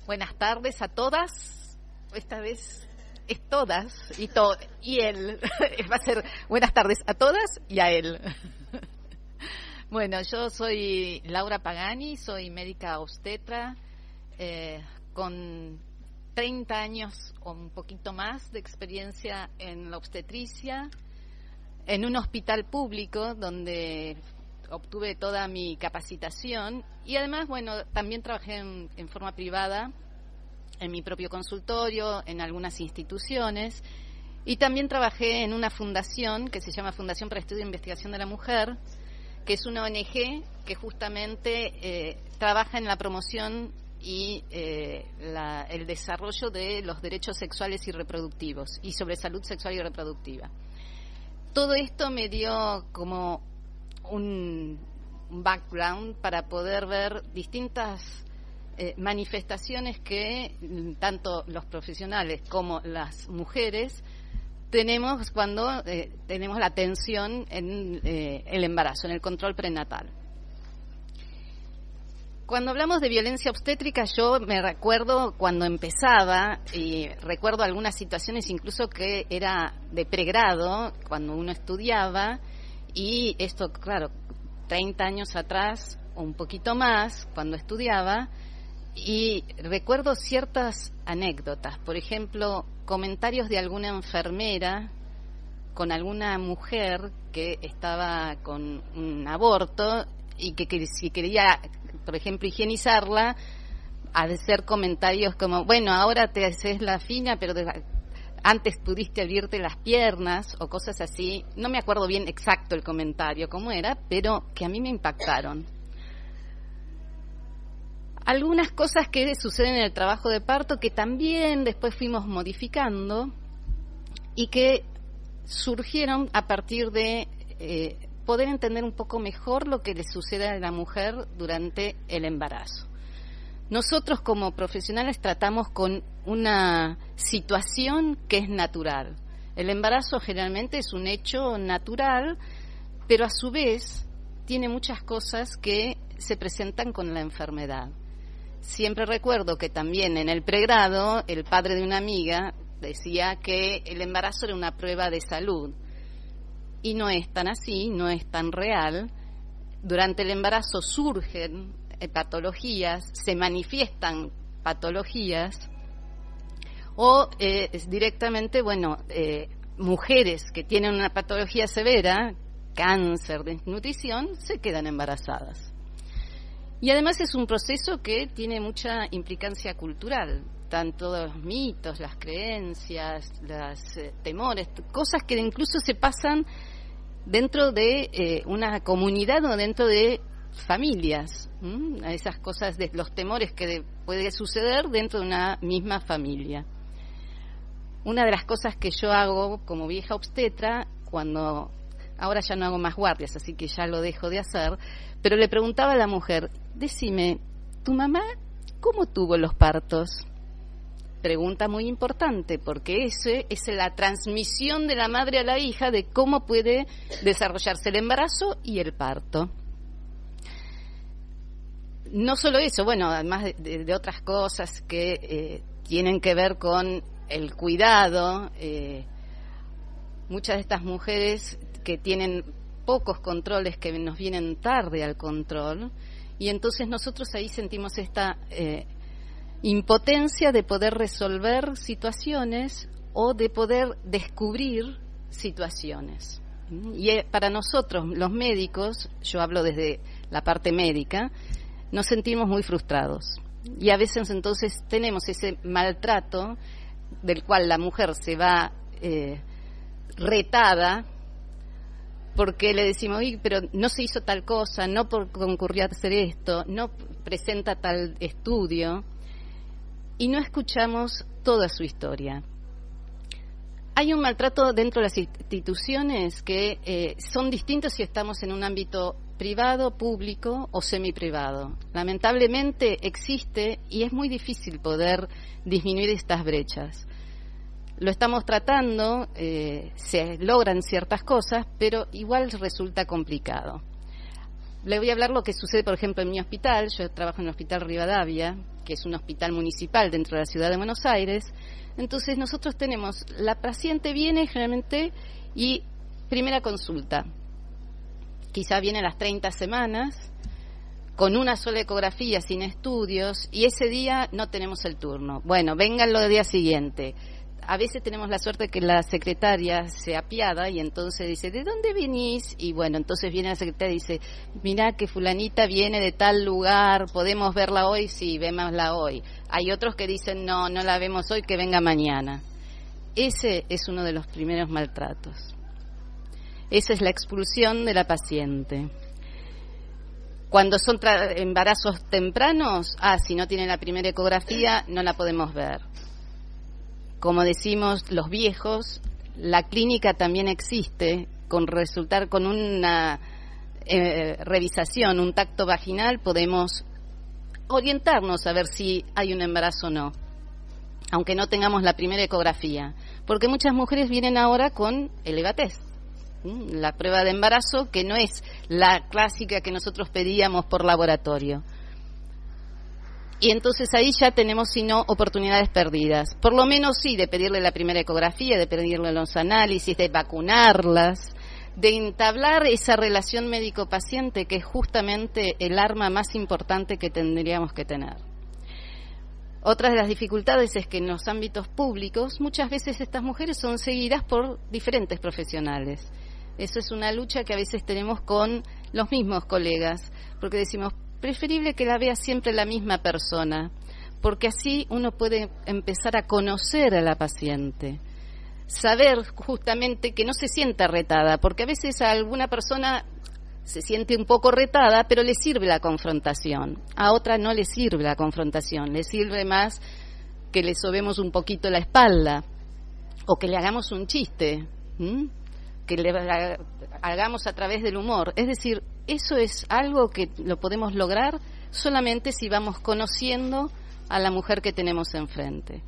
Buenas tardes a todas. Esta vez es todas y él. Va a ser buenas tardes a todas y a él. Bueno, yo soy Laura Pagani, soy médica obstetra con 30 años o un poquito más de experiencia en la obstetricia, en un hospital público donde obtuve toda mi capacitación y además, bueno, también trabajé en forma privada, en mi propio consultorio, en algunas instituciones, y también trabajé en una fundación que se llama Fundación para Estudio e Investigación de la Mujer, que es una ONG que justamente trabaja en la promoción y el desarrollo de los derechos sexuales y reproductivos y sobre salud sexual y reproductiva. Todo esto me dio como un background para poder ver distintas manifestaciones que tanto los profesionales como las mujeres tenemos cuando tenemos la atención en el embarazo, en el control prenatal. Cuando hablamos de violencia obstétrica, yo me recuerdo cuando empezaba, y recuerdo algunas situaciones incluso que era de pregrado, cuando uno estudiaba, y esto, claro, 30 años atrás, o un poquito más, cuando estudiaba, y recuerdo ciertas anécdotas, por ejemplo, comentarios de alguna enfermera con alguna mujer que estaba con un aborto y que si quería, por ejemplo, higienizarla, hacer comentarios como, bueno, ahora te haces la fina, pero antes pudiste abrirte las piernas, o cosas así. No me acuerdo bien exacto el comentario cómo era, pero que a mí me impactaron. Algunas cosas que suceden en el trabajo de parto que también después fuimos modificando y que surgieron a partir de poder entender un poco mejor lo que le sucede a la mujer durante el embarazo. Nosotros como profesionales tratamos con una situación que es natural. El embarazo generalmente es un hecho natural, pero a su vez tiene muchas cosas que se presentan con la enfermedad. Siempre recuerdo que también en el pregrado el padre de una amiga decía que el embarazo era una prueba de salud. Y no es tan así, no es tan real. Durante el embarazo surgen patologías, se manifiestan patologías o directamente, mujeres que tienen una patología severa, cáncer, desnutrición, se quedan embarazadas. Y además es un proceso que tiene mucha implicancia cultural, tanto los mitos, las creencias, los temores, cosas que incluso se pasan dentro de una comunidad o dentro de familias, esas cosas de los temores que puede suceder dentro de una misma familia. Una de las cosas que yo hago como vieja obstetra, ahora ya no hago más guardias, así que ya lo dejo de hacer, pero le preguntaba a la mujer, decime, ¿tu mamá cómo tuvo los partos? Pregunta muy importante, porque ese es la transmisión de la madre a la hija de cómo puede desarrollarse el embarazo y el parto. No solo eso, además de otras cosas que tienen que ver con el cuidado, muchas de estas mujeres que tienen pocos controles, que nos vienen tarde al control, y entonces nosotros ahí sentimos esta impotencia de poder resolver situaciones o de poder descubrir situaciones. Y para nosotros, los médicos, yo hablo desde la parte médica, nos sentimos muy frustrados. Y a veces entonces tenemos ese maltrato del cual la mujer se va retada porque le decimos, pero no se hizo tal cosa, no concurrió a hacer esto, no presenta tal estudio, y no escuchamos toda su historia. Hay un maltrato dentro de las instituciones que son distintos si estamos en un ámbito privado, público o semiprivado. Lamentablemente existe y es muy difícil poder disminuir estas brechas. Lo estamos tratando, se logran ciertas cosas, pero igual resulta complicado. Le voy a hablar lo que sucede, por ejemplo, en mi hospital. Yo trabajo en el Hospital Rivadavia, que es un hospital municipal dentro de la ciudad de Buenos Aires. Entonces nosotros tenemos, la paciente viene generalmente y primera consulta. Quizá viene a las 30 semanas, con una sola ecografía, sin estudios, y ese día no tenemos el turno. Bueno, vengan lo del día siguiente. A veces tenemos la suerte que la secretaria se apiada y entonces dice, ¿de dónde venís? Y bueno, entonces viene la secretaria y dice, mirá que fulanita viene de tal lugar, ¿podemos verla hoy? Sí, vémosla hoy. Hay otros que dicen, no la vemos hoy, que venga mañana. Ese es uno de los primeros maltratos. Esa es la expulsión de la paciente. Cuando son embarazos tempranos, si no tiene la primera ecografía, no la podemos ver. Como decimos los viejos, la clínica también existe, con resultar con una revisación, un tacto vaginal, podemos orientarnos a ver si hay un embarazo o no, aunque no tengamos la primera ecografía, porque muchas mujeres vienen ahora con el EVA-test, la prueba de embarazo, que no es la clásica que nosotros pedíamos por laboratorio. Y entonces ahí ya tenemos, si no, oportunidades perdidas. Por lo menos sí, de pedirle la primera ecografía, de pedirle los análisis, de vacunarlas, de entablar esa relación médico-paciente, que es justamente el arma más importante que tendríamos que tener. Otra de las dificultades es que en los ámbitos públicos muchas veces estas mujeres son seguidas por diferentes profesionales. Eso es una lucha que a veces tenemos con los mismos colegas, porque decimos, preferible que la vea siempre la misma persona, porque así uno puede empezar a conocer a la paciente, saber justamente que no se sienta retada, porque a veces a alguna persona se siente un poco retada, pero le sirve la confrontación, a otra no le sirve la confrontación, le sirve más que le sobemos un poquito la espalda, o que le hagamos un chiste, que le hagamos a través del humor. Es decir, eso es algo que lo podemos lograr solamente si vamos conociendo a la mujer que tenemos enfrente.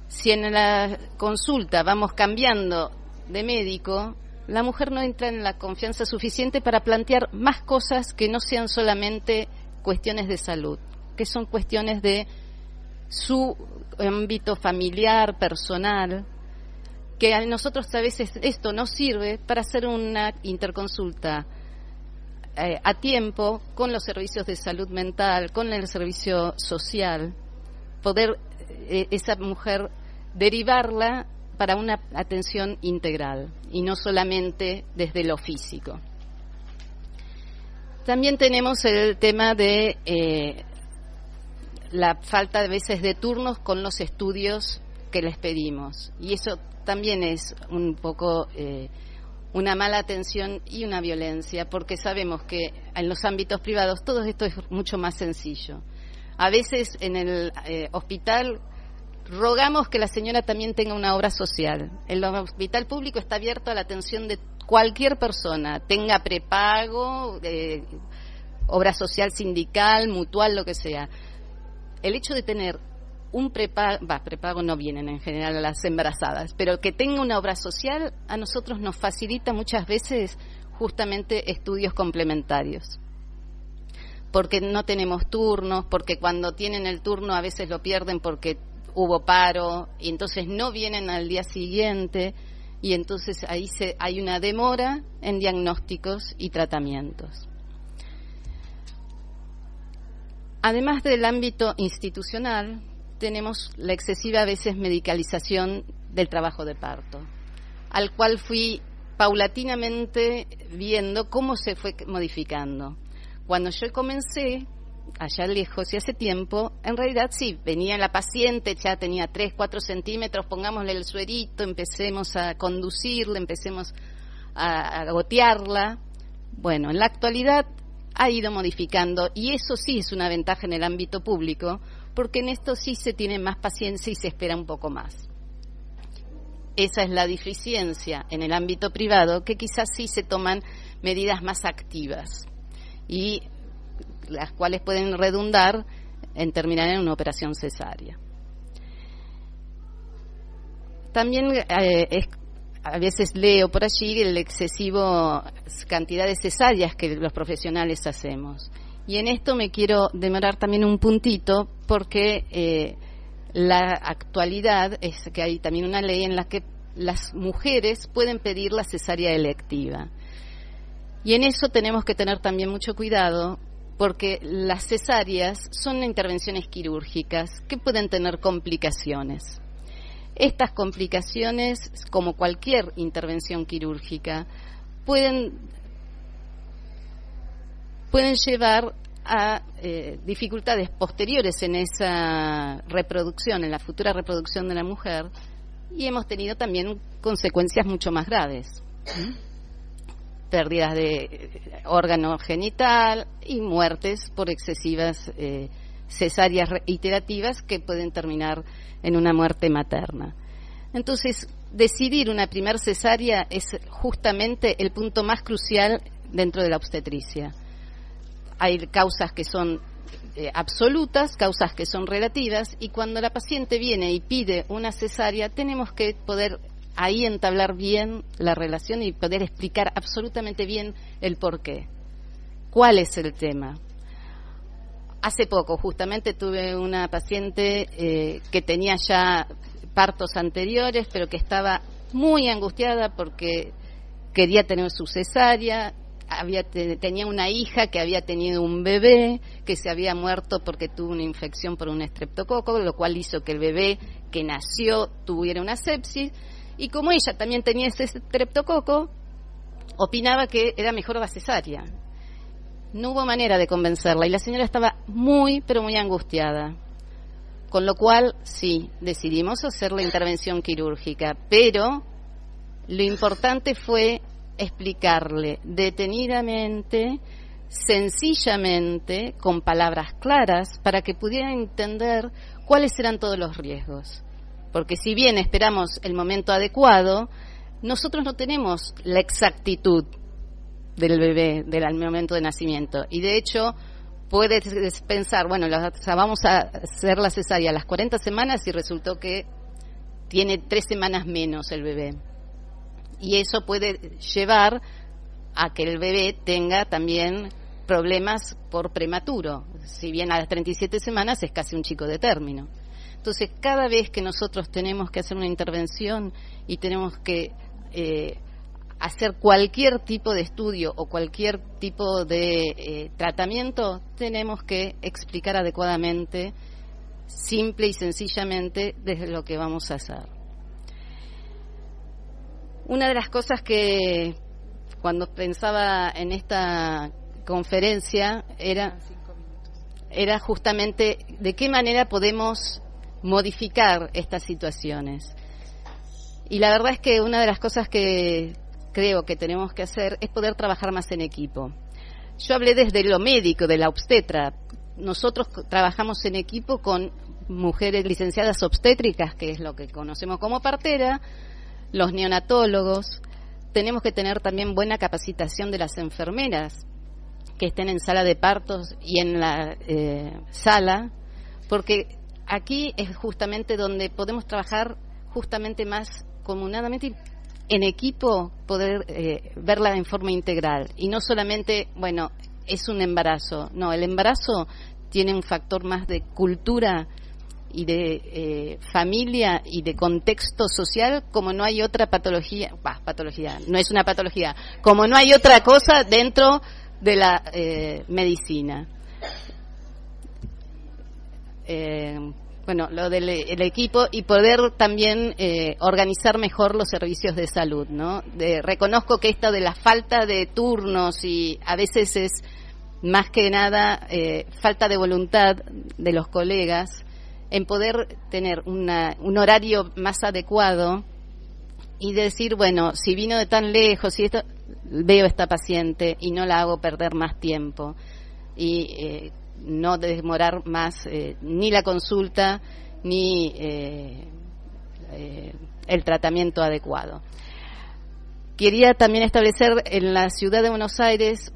Si en la consulta vamos cambiando de médico, la mujer no entra en la confianza suficiente para plantear más cosas que no sean solamente cuestiones de salud, que son cuestiones de su ámbito familiar, personal, que a nosotros a veces esto nos sirve para hacer una interconsulta a tiempo con los servicios de salud mental, con el servicio social, poder esa mujer derivarla para una atención integral y no solamente desde lo físico. También tenemos el tema de la falta a veces de turnos con los estudios que les pedimos, y eso también es un poco una mala atención y una violencia, porque sabemos que en los ámbitos privados todo esto es mucho más sencillo. A veces en el hospital rogamos que la señora también tenga una obra social. El hospital público está abierto a la atención de cualquier persona, tenga prepago, obra social sindical, mutual, lo que sea. El hecho de tener un prepago no vienen en general a las embarazadas, pero que tenga una obra social a nosotros nos facilita muchas veces justamente estudios complementarios, porque no tenemos turnos, porque cuando tienen el turno a veces lo pierden porque hubo paro y entonces no vienen al día siguiente, y entonces ahí hay una demora en diagnósticos y tratamientos. Además del ámbito institucional, tenemos la excesiva a veces medicalización del trabajo de parto, al cual fui paulatinamente viendo cómo se fue modificando. Cuando yo comencé, allá lejos y hace tiempo, en realidad sí, venía la paciente, ya tenía 3-4 centímetros, pongámosle el suerito, empecemos a conducirla, empecemos a gotearla. Bueno, en la actualidad ha ido modificando, y eso sí es una ventaja en el ámbito público, porque en esto sí se tiene más paciencia y se espera un poco más. Esa es la deficiencia en el ámbito privado, que quizás sí se toman medidas más activas y las cuales pueden redundar en terminar en una operación cesárea. También a veces leo por allí el excesivo cantidad de cesáreas que los profesionales hacemos. Y en esto me quiero demorar también un puntito, porque la actualidad es que hay también una ley en la que las mujeres pueden pedir la cesárea electiva. Y en eso tenemos que tener también mucho cuidado, porque las cesáreas son intervenciones quirúrgicas que pueden tener complicaciones. Estas complicaciones, como cualquier intervención quirúrgica, pueden llevar a dificultades posteriores en esa reproducción, en la futura reproducción de la mujer, y hemos tenido también consecuencias mucho más graves. Pérdidas de órgano genital y muertes por excesivas cesáreas reiterativas que pueden terminar en una muerte materna. Entonces, decidir una primer cesárea es justamente el punto más crucial dentro de la obstetricia. Hay causas que son absolutas, causas que son relativas, y cuando la paciente viene y pide una cesárea, tenemos que poder ahí entablar bien la relación y poder explicar absolutamente bien el porqué. ¿Cuál es el tema? Hace poco justamente tuve una paciente que tenía ya partos anteriores, pero que estaba muy angustiada porque quería tener su cesárea. Tenía una hija que había tenido un bebé que se había muerto porque tuvo una infección por un estreptococo, lo cual hizo que el bebé que nació tuviera una sepsis. Y como ella también tenía ese estreptococo, opinaba que era mejor la cesárea. No hubo manera de convencerla y la señora estaba muy, pero muy angustiada. Con lo cual, sí, decidimos hacer la intervención quirúrgica, pero lo importante fue explicarle detenidamente, sencillamente, con palabras claras, para que pudiera entender cuáles eran todos los riesgos. Porque si bien esperamos el momento adecuado, nosotros no tenemos la exactitud del bebé, del momento de nacimiento. Y de hecho, puedes pensar, bueno, vamos a hacer la cesárea a las 40 semanas y resultó que tiene 3 semanas menos el bebé. Y eso puede llevar a que el bebé tenga también problemas por prematuro. Si bien a las 37 semanas es casi un chico de término. Entonces, cada vez que nosotros tenemos que hacer una intervención y tenemos que hacer cualquier tipo de estudio o cualquier tipo de tratamiento, tenemos que explicar adecuadamente, simple y sencillamente, desde lo que vamos a hacer. Una de las cosas que cuando pensaba en esta conferencia era justamente de qué manera podemos modificar estas situaciones. Y la verdad es que una de las cosas que creo que tenemos que hacer es poder trabajar más en equipo. Yo hablé desde lo médico, de la obstetra. Nosotros trabajamos en equipo con mujeres licenciadas obstétricas, que es lo que conocemos como partera, los neonatólogos. Tenemos que tener también buena capacitación de las enfermeras que estén en sala de partos y en la sala, porque aquí es justamente donde podemos trabajar justamente más comunadamente en equipo, poder verla en forma integral y no solamente, bueno, es un embarazo. No, el embarazo tiene un factor más de cultura y de familia y de contexto social, como no hay otra patología, no es una patología, como no hay otra cosa dentro de la medicina. Bueno, lo del el equipo y poder también organizar mejor los servicios de salud, ¿no? Reconozco que esto de la falta de turnos y a veces es más que nada falta de voluntad de los colegas en poder tener un horario más adecuado y decir, bueno, si vino de tan lejos y esto, veo a esta paciente y no la hago perder más tiempo y no demorar más ni la consulta ni el tratamiento adecuado. Quería también establecer, en la ciudad de Buenos Aires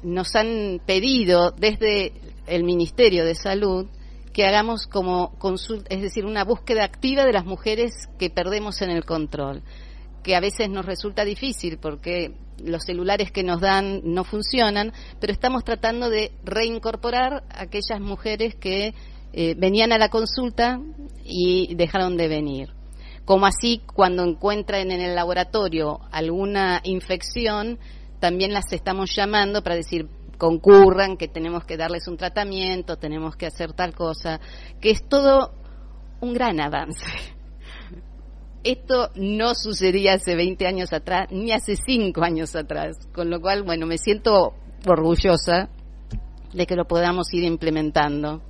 nos han pedido desde el Ministerio de Salud que hagamos como consulta, es decir, una búsqueda activa de las mujeres que perdemos en el control. que a veces nos resulta difícil porque los celulares que nos dan no funcionan, pero estamos tratando de reincorporar a aquellas mujeres que venían a la consulta y dejaron de venir. Como así, cuando encuentran en el laboratorio alguna infección, también las estamos llamando para decir, concurran, que tenemos que darles un tratamiento, tenemos que hacer tal cosa, que es todo un gran avance. Esto no sucedía hace 20 años atrás, ni hace 5 años atrás, con lo cual, bueno, me siento orgullosa de que lo podamos ir implementando.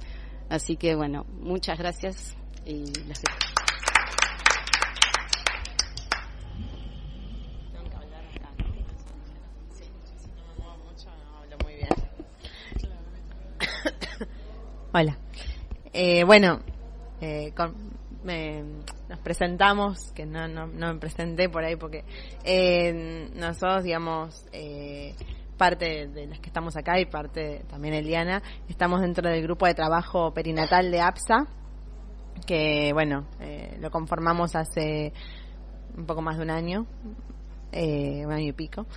Así que, bueno, muchas gracias y las dejo. Tengo que hablar acá, ¿no? Sí, si no me muevo mucho, no hablo muy bien. Hola. Bueno, nos presentamos, que no me presenté por ahí porque nosotros, digamos, parte de las que estamos acá y parte también Eliana, estamos dentro del grupo de trabajo perinatal de APSA, que bueno, lo conformamos hace un poco más de un año y pico,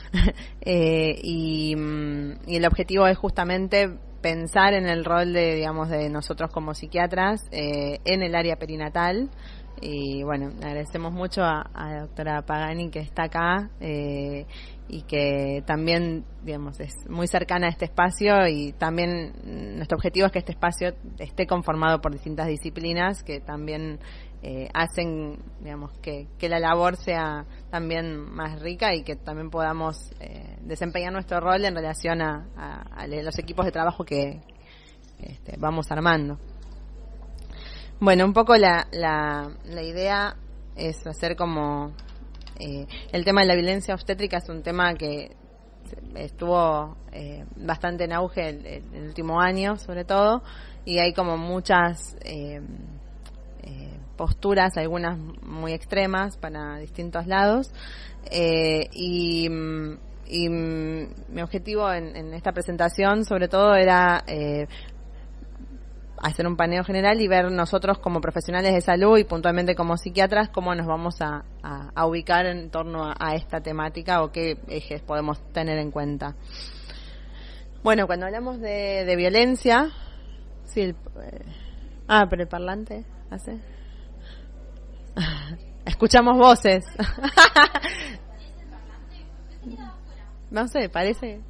y el objetivo es justamente pensar en el rol de, digamos, de nosotros como psiquiatras en el área perinatal. Y bueno, agradecemos mucho a la doctora Pagani que está acá y que también, digamos, es muy cercana a este espacio, y también nuestro objetivo es que este espacio esté conformado por distintas disciplinas que también hacen, digamos, que la labor sea también más rica y que también podamos desempeñar nuestro rol en relación a los equipos de trabajo que vamos armando. Bueno, un poco la idea es hacer como el tema de la violencia obstétrica es un tema que estuvo bastante en auge el último año, sobre todo, y hay como muchas posturas, algunas muy extremas para distintos lados, y mi objetivo en esta presentación sobre todo era hacer un paneo general y ver nosotros como profesionales de salud y puntualmente como psiquiatras cómo nos vamos a ubicar en torno a esta temática o qué ejes podemos tener en cuenta. Bueno, cuando hablamos de violencia, sí, pero el parlante hace. Escuchamos voces. No sé, parece.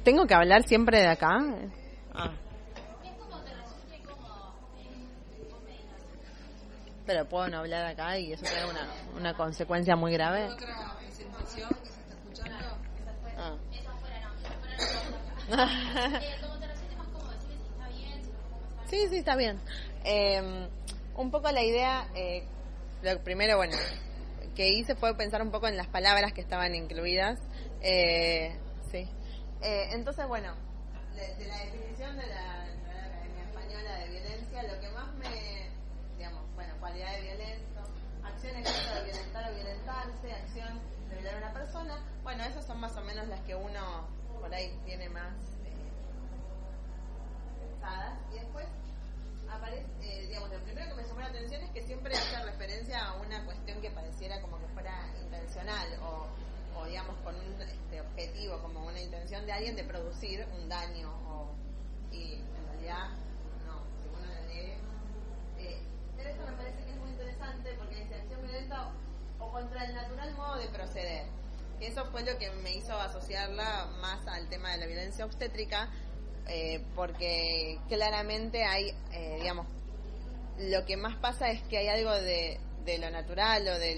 ¿Tengo que hablar siempre de acá? Pero puedo no hablar acá y eso tiene una consecuencia muy grave. Otra situación que se está escuchando. Sí, está bien. Un poco la idea, lo primero, bueno, que hice fue pensar un poco en las palabras que estaban incluidas. Sí. Entonces, bueno, de la definición de la Academia Española de Violencia, lo que más digamos, bueno, cualidad de violento, acción exacta de violentar o violentarse, acción de violar a una persona, bueno, esas son más o menos las que uno por ahí tiene más pensadas. Y después aparece, digamos, lo primero que me llamó la atención es que siempre hace referencia a una cuestión que pareciera como que fuera intencional o digamos con un objetivo, como una intención de alguien de producir un daño, y en realidad no, si uno lo lee. Pero esto me parece que es muy interesante porque dice acción violenta o contra el natural modo de proceder. Eso fue lo que me hizo asociarla más al tema de la violencia obstétrica, porque claramente hay, digamos, lo que más pasa es que hay algo de lo natural o de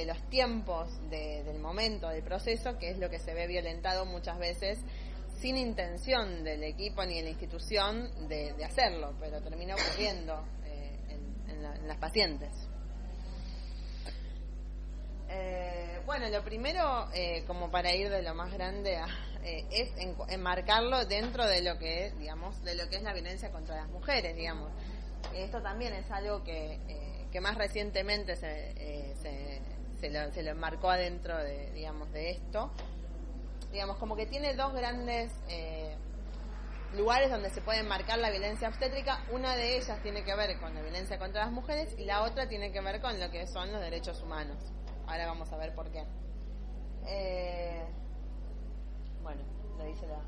los tiempos del momento del proceso, que es lo que se ve violentado muchas veces sin intención del equipo ni de la institución de hacerlo, pero termina ocurriendo en las pacientes. Bueno, lo primero, como para ir de lo más grande es enmarcarlo dentro de lo que es, digamos, de lo que es la violencia contra las mujeres, digamos. Esto también es algo que más recientemente se lo enmarcó adentro de, digamos, de esto. Digamos, como que tiene dos grandes lugares donde se puede marcar la violencia obstétrica. Una de ellas tiene que ver con la violencia contra las mujeres y la otra tiene que ver con lo que son los derechos humanos. Ahora vamos a ver por qué. Bueno, lo dice la...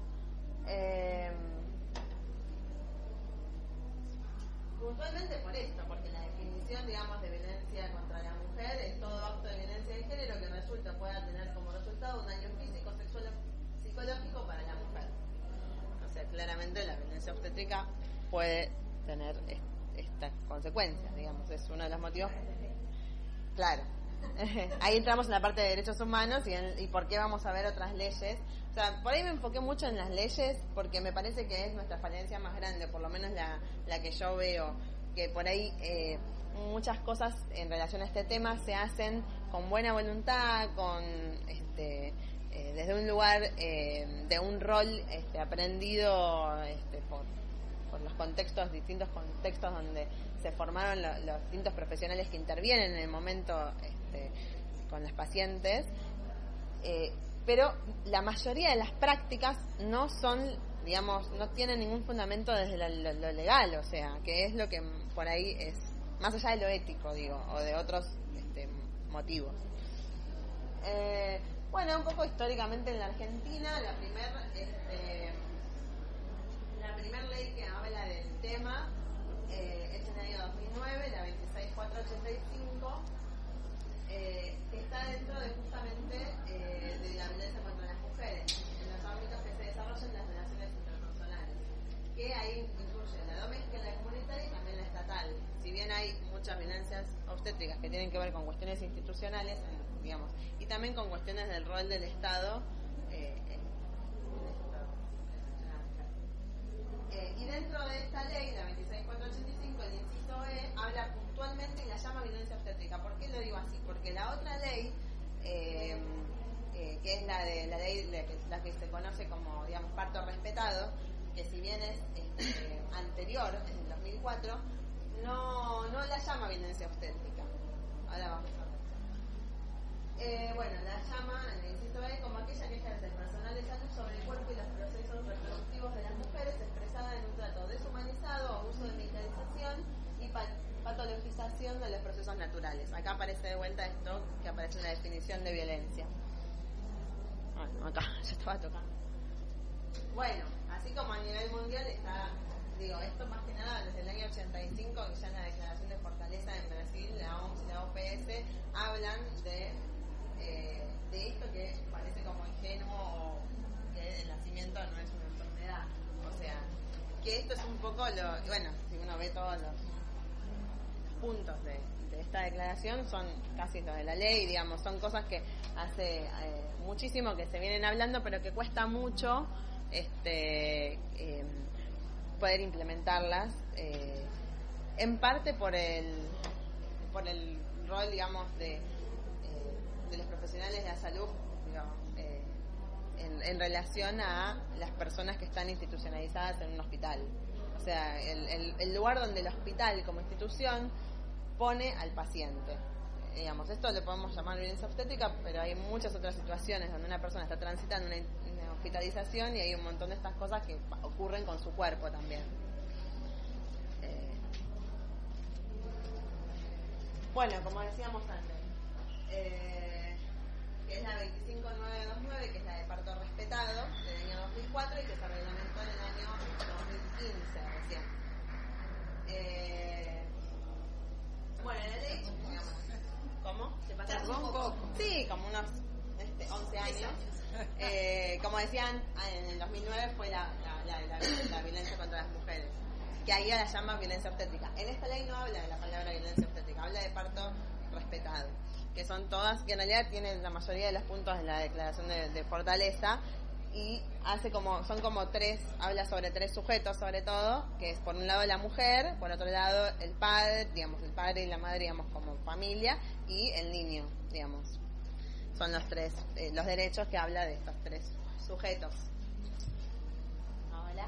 puntualmente por esto, porque la definición, digamos, de violencia contra la mujer es todo acto de violencia de género que pueda tener como resultado un daño físico, sexual o psicológico para la mujer. O sea, claramente la violencia obstétrica puede tener estas consecuencias, digamos, es uno de los motivos. Claro. Ahí entramos en la parte de derechos humanos y por qué vamos a ver otras leyes. O sea, por ahí me enfoqué mucho en las leyes porque me parece que es nuestra falencia más grande, por lo menos la que yo veo, que por ahí muchas cosas en relación a este tema se hacen con buena voluntad, con desde un lugar de un rol aprendido por los distintos contextos donde se formaron los distintos profesionales que intervienen en el momento con las pacientes, pero la mayoría de las prácticas no son, digamos, no tienen ningún fundamento desde lo legal, o sea, que es lo que por ahí es más allá de lo ético, digo, o de otros motivos. Bueno, un poco históricamente en la Argentina, la primer ley que habla del tema es en el año 2009, la 26485, que está dentro de justamente de la violencia contra las mujeres, en los ámbitos que se desarrollan las relaciones interpersonales, que ahí incluye la doméstica, la comunitaria y también la estatal. Si bien hay muchas violencias obstétricas que tienen que ver con cuestiones institucionales, digamos, y también con cuestiones del rol del Estado y dentro de esta ley, la 26485, el inciso E, habla puntualmente y la llama violencia obstétrica. ¿Por qué lo digo así? Porque la otra ley, que es la ley la que se conoce como, digamos, parto respetado, que si bien es anterior, es del 2004, no la llama violencia obstétrica. Ahora vamos a ver. Bueno, la llama en el inciso E como aquella que ejerce el personal de salud sobre el cuerpo y los procesos reproductivos de las mujeres, expresada en un trato deshumanizado, abuso de medicalización y patologización de los procesos naturales. Acá aparece de vuelta esto que aparece en la definición de violencia. Bueno, acá, yo estaba tocando. Bueno, así como a nivel mundial está, digo, esto más que nada desde el año 85, que ya en la Declaración de Fortaleza en Brasil, la OMS y la OPS hablan de esto que parece como ingenuo o que el nacimiento no es una enfermedad. O sea, que esto es un poco bueno, si uno ve todos los puntos de esta declaración, son casi los de la ley, digamos, son cosas que hace muchísimo que se vienen hablando, pero que cuesta mucho poder implementarlas, en parte por el rol, digamos, de los profesionales de la salud, digamos, en relación a las personas que están institucionalizadas en un hospital. O sea, el lugar donde el hospital como institución pone al paciente. Digamos, esto le podemos llamar violencia obstétrica, pero hay muchas otras situaciones donde una persona está transitando una hospitalización y hay un montón de estas cosas que ocurren con su cuerpo también. Bueno, como decíamos antes, que es la 25929, que es la de parto respetado del año 2004 y que se reglamentó en el año 2015 recién. Bueno, en la ley, digamos, ¿cómo? ¿Se pasa un poco? Sí, como unos 11 años. Como decían, en el 2009 fue la violencia contra las mujeres, que ahí la llama violencia obstétrica. En esta ley no habla de la palabra violencia obstétrica, habla de parto respetado, que son todas, que en realidad tienen la mayoría de los puntos en la declaración de Fortaleza, y son como tres, habla sobre tres sujetos sobre todo, que es por un lado la mujer, por otro lado el padre, digamos, el padre y la madre, digamos, como familia, y el niño, digamos. Son los tres, los derechos que habla de estos tres sujetos. Hola.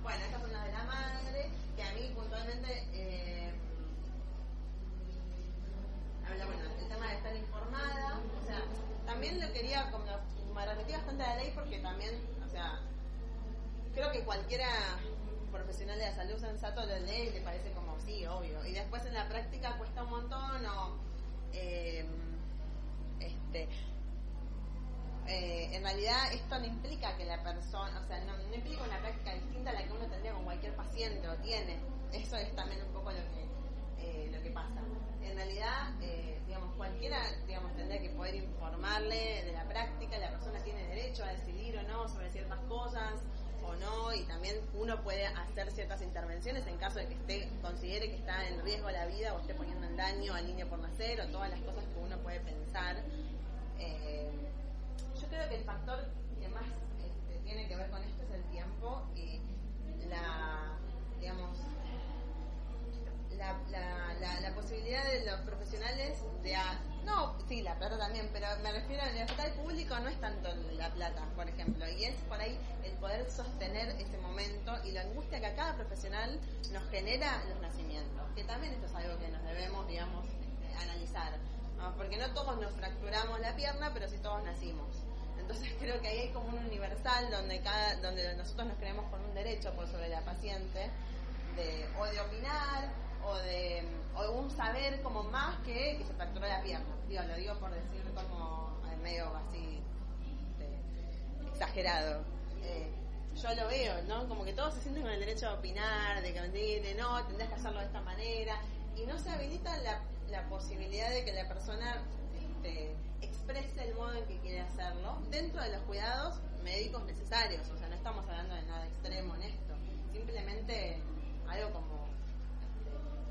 Bueno, estas son las de la madre, que a mí puntualmente habla, bueno, el tema de estar informada, o sea, también lo quería, como me repetí bastante la ley porque también, o sea, creo que cualquiera profesional de la salud sensato lo lee y le parece como, sí, obvio. Y después en la práctica cuesta un montón en realidad esto no implica que la persona, o sea, no implica una práctica distinta a la que uno tendría con cualquier paciente o tiene. Eso es también un poco lo que pasa. En realidad, digamos, cualquiera, digamos, tendría que poder informarle de la práctica. La persona tiene derecho a decidir o no sobre ciertas cosas o no, y también uno puede hacer ciertas intervenciones en caso de que considere que está en riesgo la vida o esté poniendo en daño al niño por nacer, o todas las cosas que uno puede pensar. Yo creo que el factor que más tiene que ver con esto es el tiempo y la posibilidad de los profesionales la plata también, pero me refiero al hospital público, no es tanto la plata, por ejemplo, y es por ahí el poder sostener ese momento y la angustia que a cada profesional nos genera los nacimientos, que también esto es algo que nos debemos, digamos, analizar, ¿no? Porque no todos nos fracturamos la pierna, pero sí todos nacimos. Entonces creo que ahí hay como un universal donde nosotros nos creemos con un derecho por sobre la paciente de opinar o de un saber como más que se fracturó la pierna. Lo digo por decir como medio así exagerado. Yo lo veo, ¿no? Como que todos se sienten con el derecho a opinar, de no, tendrás que hacerlo de esta manera, y no se habilita la posibilidad de que la persona exprese el modo en que quiere hacerlo dentro de los cuidados médicos necesarios. O sea, no estamos hablando de nada extremo en esto, simplemente algo como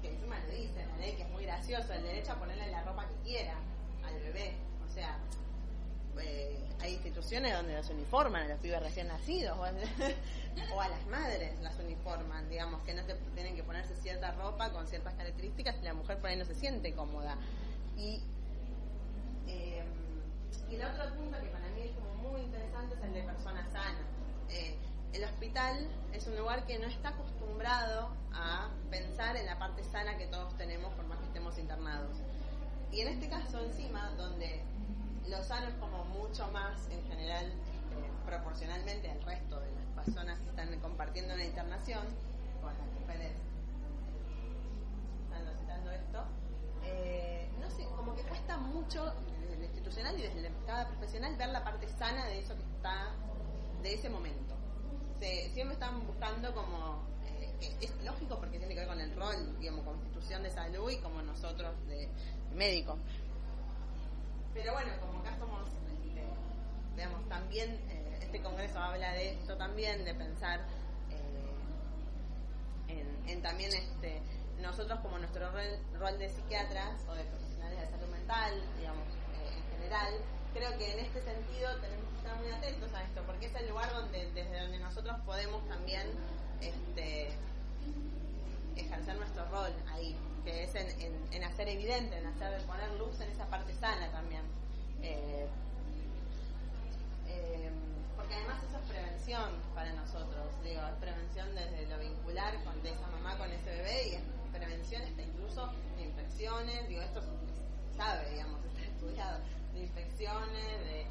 que encima lo dice la ley, que es muy gracioso, el derecho a ponerle la ropa que quiera al bebé. O sea, hay instituciones donde los uniforman a los pibes recién nacidos o a las madres las uniforman, digamos, que no tienen que ponerse cierta ropa con ciertas características y la mujer por ahí no se siente cómoda. Y el otro punto que para mí es como muy interesante es el de persona sana. El hospital es un lugar que no está acostumbrado a pensar en la parte sana que todos tenemos por más que estemos internados. Y en este caso encima, donde lo sano es como mucho más en general proporcionalmente al resto de las personas que están compartiendo una internación, con las mujeres están citando esto, no sé, como que cuesta mucho desde lo institucional y desde cada profesional ver la parte sana de eso que está, de ese momento. Siempre están buscando como, es lógico porque tiene que ver con el rol, digamos, como institución de salud y como nosotros de médicos. Pero bueno, como acá somos, digamos, también este congreso habla de esto también, de pensar en también nosotros como nuestro rol de psiquiatras o de profesionales de salud mental, digamos, en general. Creo que en este sentido tenemos que estar muy atentos a esto, porque es el lugar desde donde nosotros podemos también ejercer nuestro rol ahí, que es en hacer evidente, en poner luz en esa parte sana también. Porque además eso es prevención para nosotros, digo, es prevención desde lo vincular de esa mamá con ese bebé, y es prevención incluso de infecciones, digo, esto se sabe, digamos, está estudiado, de infecciones, de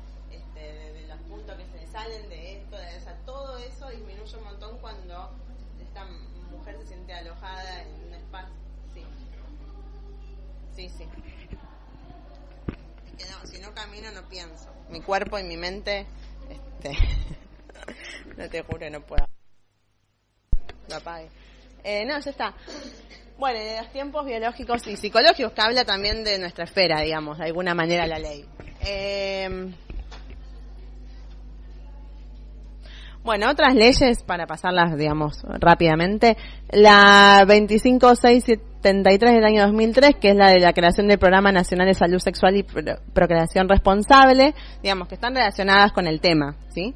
los puntos que se salen de esto, o sea, todo eso disminuye un montón cuando esta mujer se siente alojada en un espacio. Sí. Es que no, si no camino no pienso. Mi cuerpo y mi mente, no te juro, no puedo. Lo apague. No, ya está. Bueno, de los tiempos biológicos y psicológicos, que habla también de nuestra esfera, digamos, de alguna manera la ley. Bueno, otras leyes, para pasarlas, digamos, rápidamente. La 25673 del año 2003, que es la de la creación del Programa Nacional de Salud Sexual y Procreación Responsable, digamos, que están relacionadas con el tema, ¿sí?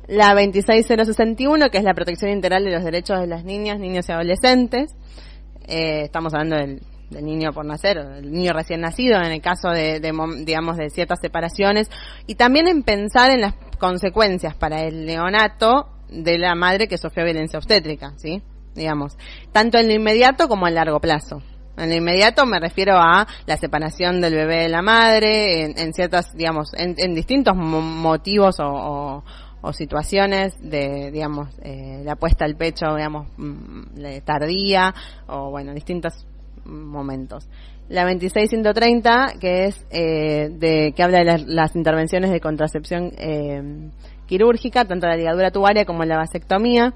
La 26061, que es la protección integral de los derechos de las niñas, niños y adolescentes. Estamos hablando del niño por nacer, o del niño recién nacido, en el caso digamos, de ciertas separaciones, y también en pensar en las consecuencias para el neonato de la madre que sufrió violencia obstétrica, ¿sí? Digamos, tanto en lo inmediato como en largo plazo. En lo inmediato me refiero a la separación del bebé de la madre, en ciertas, digamos, en distintos motivos o o situaciones de, digamos, la puesta al pecho, digamos, tardía, o bueno, distintos momentos. La 26130, que es que habla de las intervenciones de contracepción quirúrgica, tanto la ligadura tubaria como la vasectomía,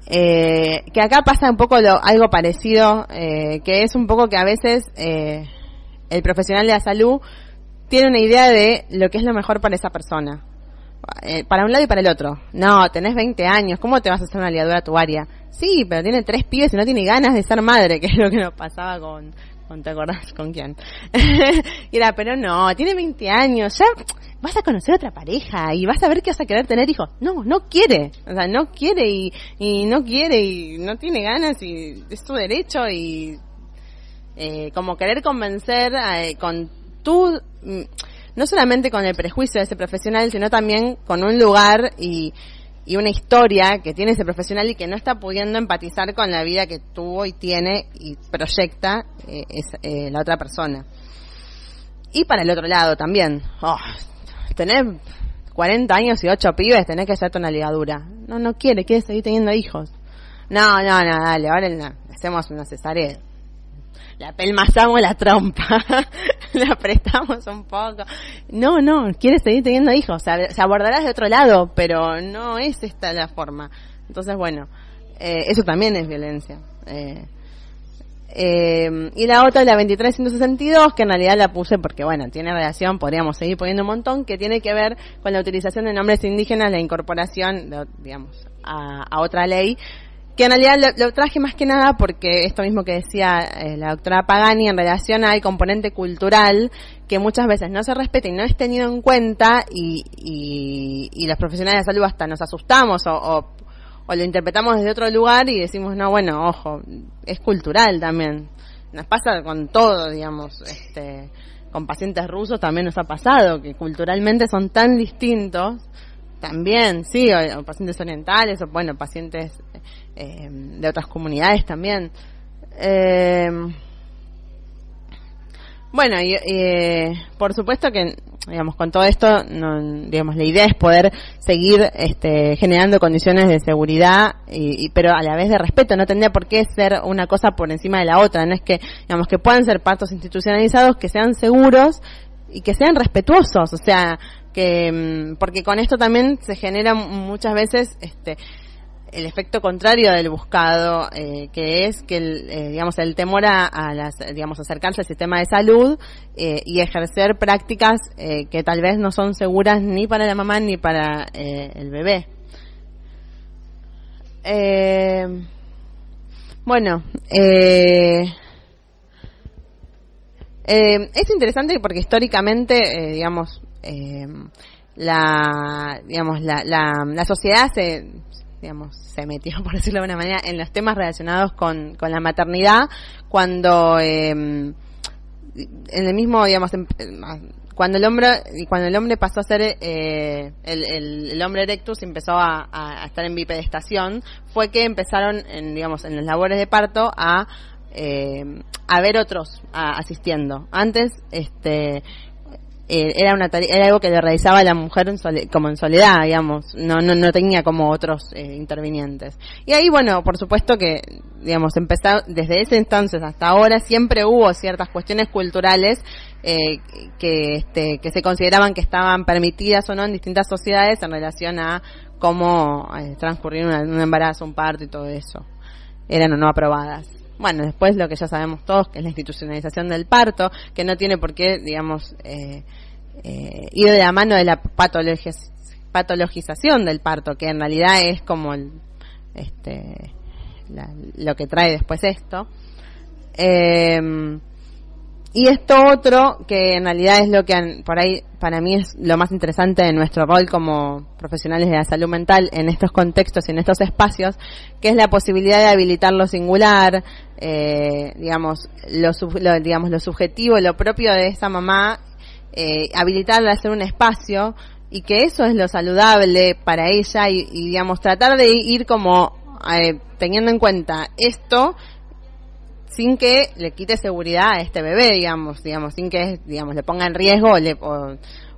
que acá pasa un poco algo parecido, que es un poco que a veces el profesional de la salud tiene una idea de lo que es lo mejor para esa persona, para un lado y para el otro. No, tenés 20 años, ¿cómo te vas a hacer una ligadura tubaria? Sí, pero tiene 3 pibes y no tiene ganas de ser madre, que es lo que nos pasaba con ¿te acordás con quién? Y era, pero no, tiene 20 años, ya vas a conocer a otra pareja y vas a ver que vas a querer tener hijos. No quiere, o sea, no quiere y no quiere y no tiene ganas y es su derecho y como querer convencer con tu, no solamente con el prejuicio de ese profesional, sino también con un lugar y una historia que tiene ese profesional y que no está pudiendo empatizar con la vida que tuvo y tiene y proyecta la otra persona. Y para el otro lado también, tenés 40 años y 8 pibes, tenés que hacerte una ligadura. No quiere seguir teniendo hijos. No, dale, ahora hacemos una cesárea. La pelmazamos la trompa, la apretamos un poco. No, quiere seguir teniendo hijos, se abordarás de otro lado, pero no es esta la forma. Entonces, bueno, eso también es violencia. Y la otra, la 23162, que en realidad la puse porque, bueno, tiene relación, podríamos seguir poniendo un montón, que tiene que ver con la utilización de nombres indígenas, la incorporación, digamos, a otra ley, que en realidad lo traje más que nada porque esto mismo que decía la doctora Pagani en relación al componente cultural, que muchas veces no se respeta y no es tenido en cuenta, y los profesionales de salud hasta nos asustamos o lo interpretamos desde otro lugar y decimos, no, bueno, ojo, es cultural también. Nos pasa con todo, digamos, con pacientes rusos también nos ha pasado, que culturalmente son tan distintos. También, sí, o pacientes orientales, o bueno, pacientes de otras comunidades también. Bueno, por supuesto que, digamos, con todo esto, digamos, la idea es poder seguir generando condiciones de seguridad, pero a la vez de respeto. No tendría por qué ser una cosa por encima de la otra. No es que, digamos, que puedan ser partos institucionalizados, que sean seguros y que sean respetuosos, o sea, porque con esto también se genera muchas veces el efecto contrario del buscado, que es que digamos, el temor a digamos, acercarse al sistema de salud y ejercer prácticas que tal vez no son seguras ni para la mamá ni para el bebé. Bueno, es interesante porque históricamente, digamos, la sociedad se metió, por decirlo de alguna manera, en los temas relacionados con la maternidad, cuando en el mismo, digamos, cuando el hombre pasó a ser el hombre erectus, empezó a estar en bipedestación, fue que empezaron en las labores de parto a ver otros asistiendo. Antes era algo que le realizaba la mujer como en soledad, digamos, no tenía como otros intervinientes. Y ahí, bueno, por supuesto que, digamos, desde ese entonces hasta ahora siempre hubo ciertas cuestiones culturales que se consideraban que estaban permitidas o no en distintas sociedades en relación a cómo transcurrir un embarazo, un parto y todo eso. Eran o no aprobadas. Bueno, después lo que ya sabemos todos, que es la institucionalización del parto, que no tiene por qué, digamos, ir de la mano de la patologización del parto, que en realidad es como lo que trae después esto. Y esto otro, que en realidad es lo que por ahí para mí es lo más interesante de nuestro rol como profesionales de la salud mental en estos contextos y en estos espacios, que es la posibilidad de habilitar lo singular, digamos, lo subjetivo, lo propio de esa mamá, habilitarla a hacer un espacio, y que eso es lo saludable para ella, y digamos, tratar de ir como teniendo en cuenta esto, sin que le quite seguridad a este bebé, digamos, sin que, digamos, le ponga en riesgo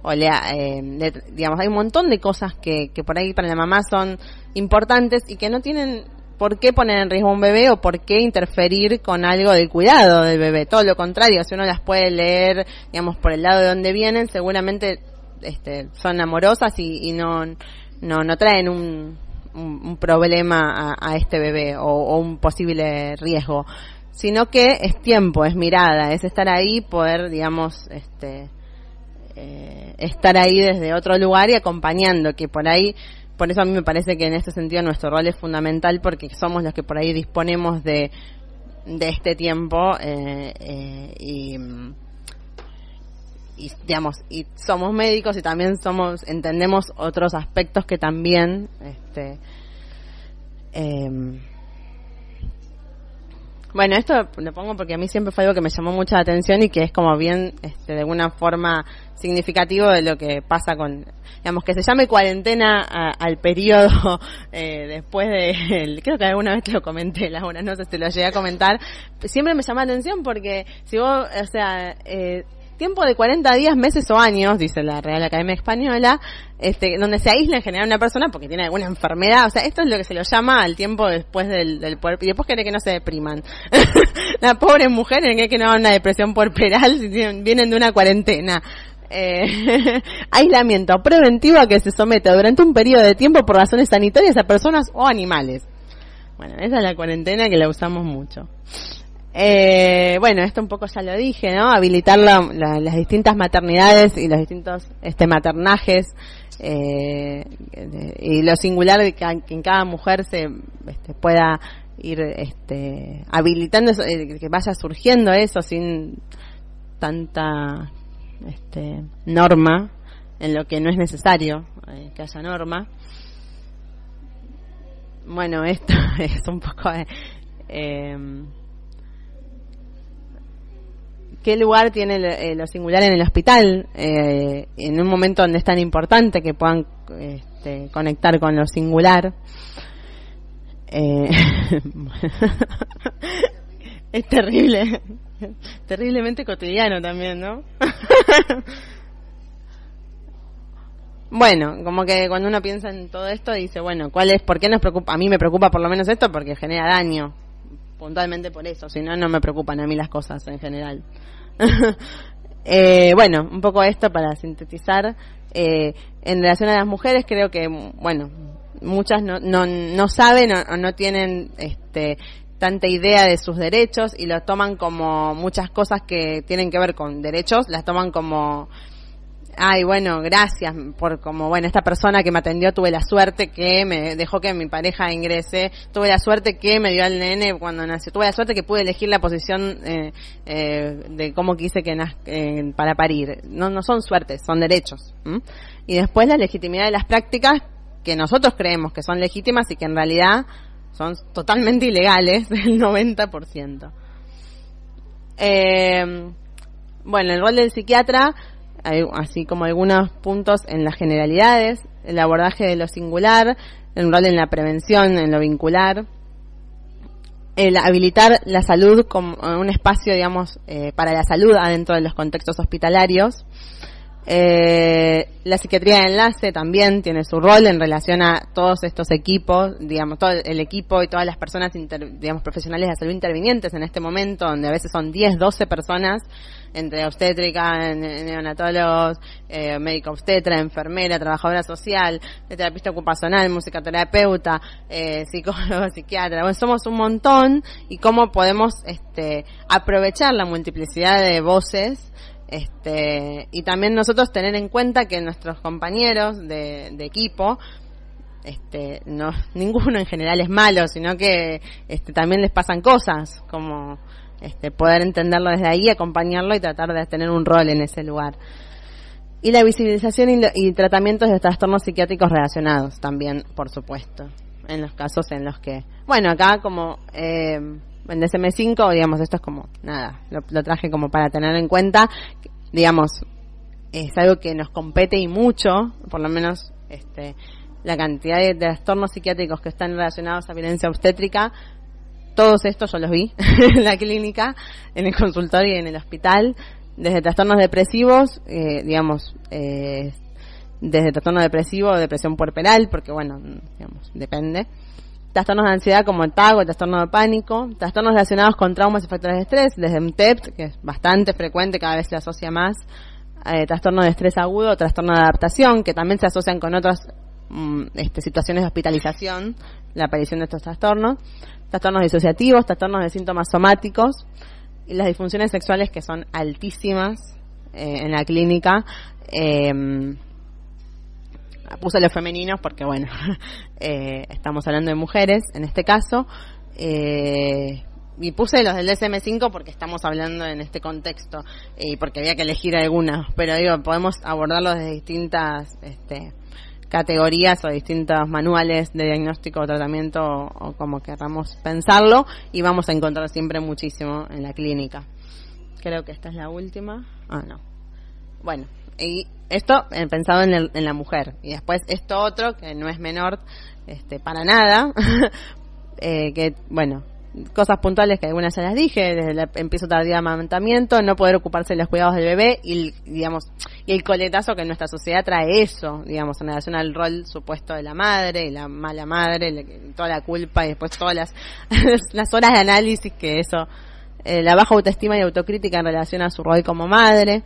digamos, hay un montón de cosas que por ahí para la mamá son importantes y que no tienen por qué poner en riesgo a un bebé o por qué interferir con algo del cuidado del bebé. Todo lo contrario, si uno las puede leer, digamos, por el lado de donde vienen, seguramente son amorosas y no traen un problema a este bebé o un posible riesgo, sino que es tiempo, es mirada, es estar ahí, poder, digamos, estar ahí desde otro lugar y acompañando, que por ahí, por eso a mí me parece que en ese sentido nuestro rol es fundamental, porque somos los que por ahí disponemos de este tiempo y digamos, y somos médicos y también entendemos otros aspectos que también bueno, esto lo pongo porque a mí siempre fue algo que me llamó mucha atención y que es como bien de alguna forma significativo de lo que pasa con, digamos, que se llame cuarentena al periodo después de, creo que alguna vez te lo comenté, Laura, no sé si te lo llegué a comentar. Siempre me llama la atención porque si vos, o sea, tiempo de 40 días, meses o años, dice la Real Academia Española, donde se aísla en general una persona porque tiene alguna enfermedad. O sea, esto es lo que se lo llama al tiempo después del puerperio. Y después quiere que no se depriman. La pobre mujer cree que no va a una depresión puerperal si vienen de una cuarentena. Aislamiento preventivo a que se someta durante un periodo de tiempo por razones sanitarias a personas o animales. Bueno, esa es la cuarentena que la usamos mucho. Bueno, esto un poco ya lo dije, ¿no? Habilitar las distintas maternidades y los distintos maternajes y lo singular de que en cada mujer se pueda ir habilitando eso, que vaya surgiendo eso sin tanta norma en lo que no es necesario que haya norma. Bueno, esto es un poco ¿qué lugar tiene lo singular en el hospital? En un momento donde es tan importante que puedan conectar con lo singular. Es terrible, terriblemente cotidiano también, ¿no? Bueno, como que cuando uno piensa en todo esto dice, bueno, ¿por qué nos preocupa? A mí me preocupa por lo menos esto porque genera daño. Puntualmente por eso, si no, no me preocupan a mí las cosas en general. Bueno, un poco esto para sintetizar. En relación a las mujeres, creo que, bueno, muchas no saben o no tienen tanta idea de sus derechos y lo toman como muchas cosas que tienen que ver con derechos, las toman como... Ay, bueno, gracias por esta persona que me atendió, tuve la suerte que me dejó que mi pareja ingrese, tuve la suerte que me dio al nene cuando nació, tuve la suerte que pude elegir la posición de cómo quise que para parir. No son suertes, son derechos. Y después la legitimidad de las prácticas que nosotros creemos que son legítimas y que en realidad son totalmente ilegales, el 90%. Bueno, el rol del psiquiatra, así como algunos puntos en las generalidades, el abordaje de lo singular, el rol en la prevención, en lo vincular, el habilitar la salud como un espacio, digamos, para la salud adentro de los contextos hospitalarios. La psiquiatría de enlace también tiene su rol en relación a todos estos equipos, digamos, todo el equipo y todas las personas, digamos, profesionales de salud intervinientes en este momento, donde a veces son 10, 12 personas, entre obstétrica, neonatólogos, médico obstetra, enfermera, trabajadora social, terapista ocupacional, musicoterapeuta, psicólogo, psiquiatra. Bueno, somos un montón y cómo podemos aprovechar la multiplicidad de voces. Y también nosotros tener en cuenta que nuestros compañeros de equipo, no, ninguno en general es malo, sino que también les pasan cosas, como poder entenderlo desde ahí, acompañarlo y tratar de tener un rol en ese lugar. Y la visibilización y tratamientos de trastornos psiquiátricos relacionados también, por supuesto, en los casos en los que, bueno, acá como en DSM-5, digamos, esto es como, nada, lo traje como para tener en cuenta, digamos, es algo que nos compete y mucho, por lo menos, la cantidad de trastornos psiquiátricos que están relacionados a violencia obstétrica, todos estos yo los vi en la clínica, en el consultorio y en el hospital, desde trastornos depresivos, digamos, desde trastorno depresivo o depresión puerperal, porque bueno, digamos, depende. Trastornos de ansiedad como el TAG o el trastorno de pánico, trastornos relacionados con traumas y factores de estrés, desde un TEPT, que es bastante frecuente, cada vez se asocia más, trastorno de estrés agudo, trastorno de adaptación, que también se asocian con otras situaciones de hospitalización, la aparición de estos trastornos disociativos, trastornos de síntomas somáticos, y las disfunciones sexuales, que son altísimas en la clínica. Puse los femeninos porque bueno, estamos hablando de mujeres en este caso, y puse los del DSM-5 porque estamos hablando en este contexto y porque había que elegir algunas, pero digo, podemos abordarlos desde distintas categorías o distintos manuales de diagnóstico o tratamiento o como queramos pensarlo, y vamos a encontrar siempre muchísimo en la clínica. Creo que esta es la última. No. Bueno, y esto pensado en la mujer, y después esto otro que no es menor para nada, que bueno, cosas puntuales que algunas ya las dije, desde el empiezo tardío de amamantamiento, no poder ocuparse de los cuidados del bebé y digamos, y el coletazo que nuestra sociedad trae eso, digamos, en relación al rol supuesto de la madre y la mala madre, toda la culpa y después todas las horas de análisis que eso, la baja autoestima y autocrítica en relación a su rol como madre.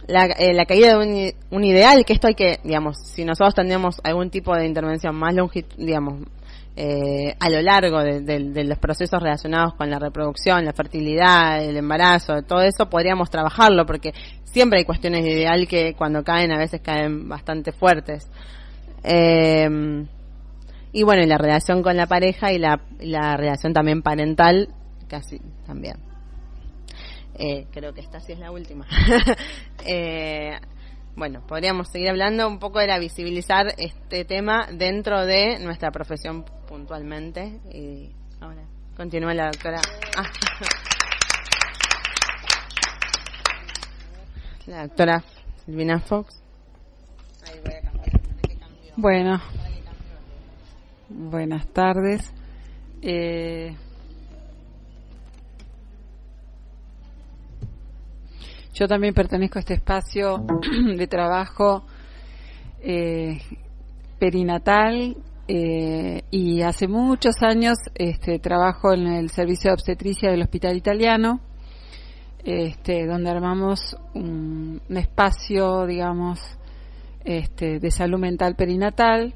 La caída de un ideal, que esto hay que, digamos, si nosotros tendríamos algún tipo de intervención más digamos, a lo largo de los procesos relacionados con la reproducción, la fertilidad, el embarazo, todo eso, podríamos trabajarlo, porque siempre hay cuestiones de ideal que cuando caen, a veces caen bastante fuertes. Y bueno, y la relación con la pareja y la relación también parental, casi también. Creo que esta sí es la última. Bueno, podríamos seguir hablando un poco de la visibilizar este tema dentro de nuestra profesión puntualmente. Y ahora continúa la doctora. La doctora Silvina Fox. Ahí voy a cambiar. Bueno, buenas tardes. Yo también pertenezco a este espacio de trabajo perinatal y hace muchos años trabajo en el servicio de obstetricia del Hospital Italiano, donde armamos un espacio, digamos, de salud mental perinatal,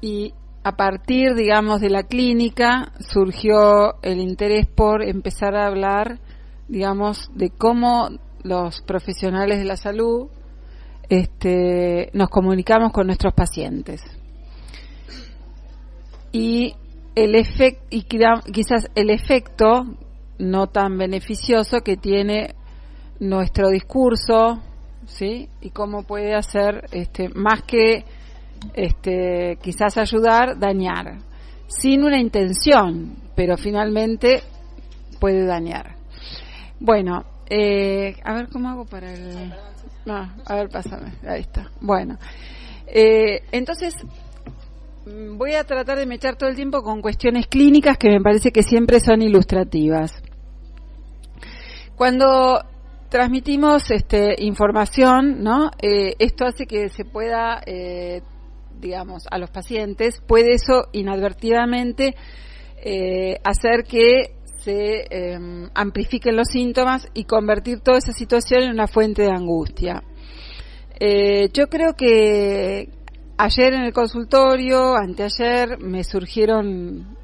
y a partir, digamos, de la clínica surgió el interés por empezar a hablar, digamos, de cómo los profesionales de la salud nos comunicamos con nuestros pacientes. Y quizás el efecto no tan beneficioso que tiene nuestro discurso, ¿sí? Y cómo puede hacer más que quizás ayudar, dañar, sin una intención, pero finalmente puede dañar. Bueno, a ver cómo hago para el... No, a ver, pásame, ahí está. Bueno, entonces voy a tratar de mechar todo el tiempo con cuestiones clínicas que me parece que siempre son ilustrativas. Cuando transmitimos información, ¿no? Esto hace que se pueda, digamos, a los pacientes, puede eso inadvertidamente hacer que se amplifiquen los síntomas y convertir toda esa situación en una fuente de angustia. Yo creo que ayer en el consultorio, anteayer, me surgieron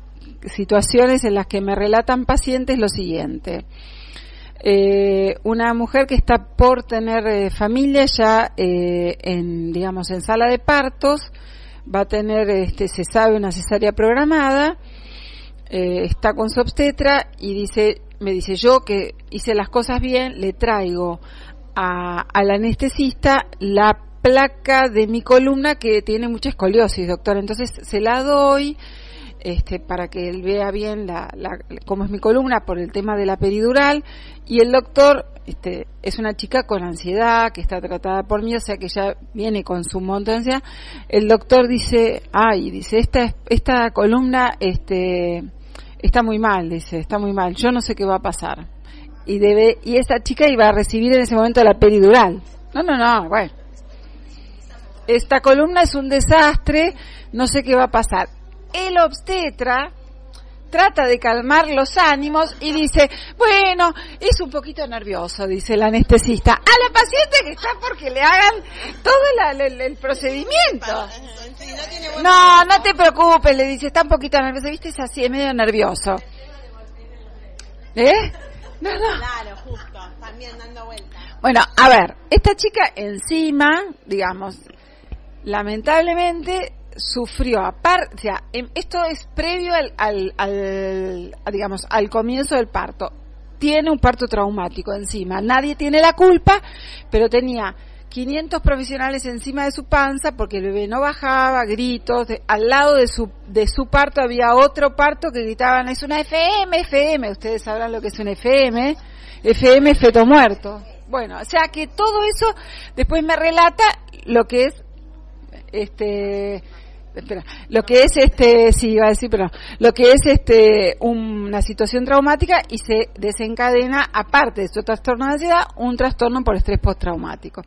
situaciones en las que me relatan pacientes lo siguiente. Una mujer que está por tener familia ya en sala de partos, va a tener, se sabe, una cesárea programada. Está con su obstetra y me dice, yo que hice las cosas bien, le traigo al anestesista la placa de mi columna que tiene mucha escoliosis, doctora. Entonces se la doy para que él vea bien cómo es mi columna por el tema de la peridural, y el doctor es una chica con ansiedad que está tratada por mí, o sea que ya viene con su montón de ansiedad. El doctor dice, esta columna está muy mal, está muy mal, yo no sé qué va a pasar. y esa chica iba a recibir en ese momento la peridural. No, bueno. Esta columna es un desastre, no sé qué va a pasar. El obstetra trata de calmar los ánimos y dice, bueno, es un poquito nervioso, dice el anestesista, a la paciente que está porque le hagan todo el procedimiento. No te preocupes, le dice, está un poquito nervioso, viste, es así, es medio nervioso. No. Claro, justo, también dando vueltas. Bueno, a ver, esta chica encima, digamos, lamentablemente sufrió, aparte, o sea, esto es previo al comienzo del parto. Tiene un parto traumático encima. Nadie tiene la culpa, pero tenía 500 profesionales encima de su panza porque el bebé no bajaba, gritos. Al lado de su parto había otro parto que gritaban, es una FM. Ustedes sabrán lo que es un FM. FM, feto muerto. Bueno, o sea que todo eso después me relata lo que es una situación traumática y se desencadena, aparte de su trastorno de ansiedad, un trastorno por estrés postraumático.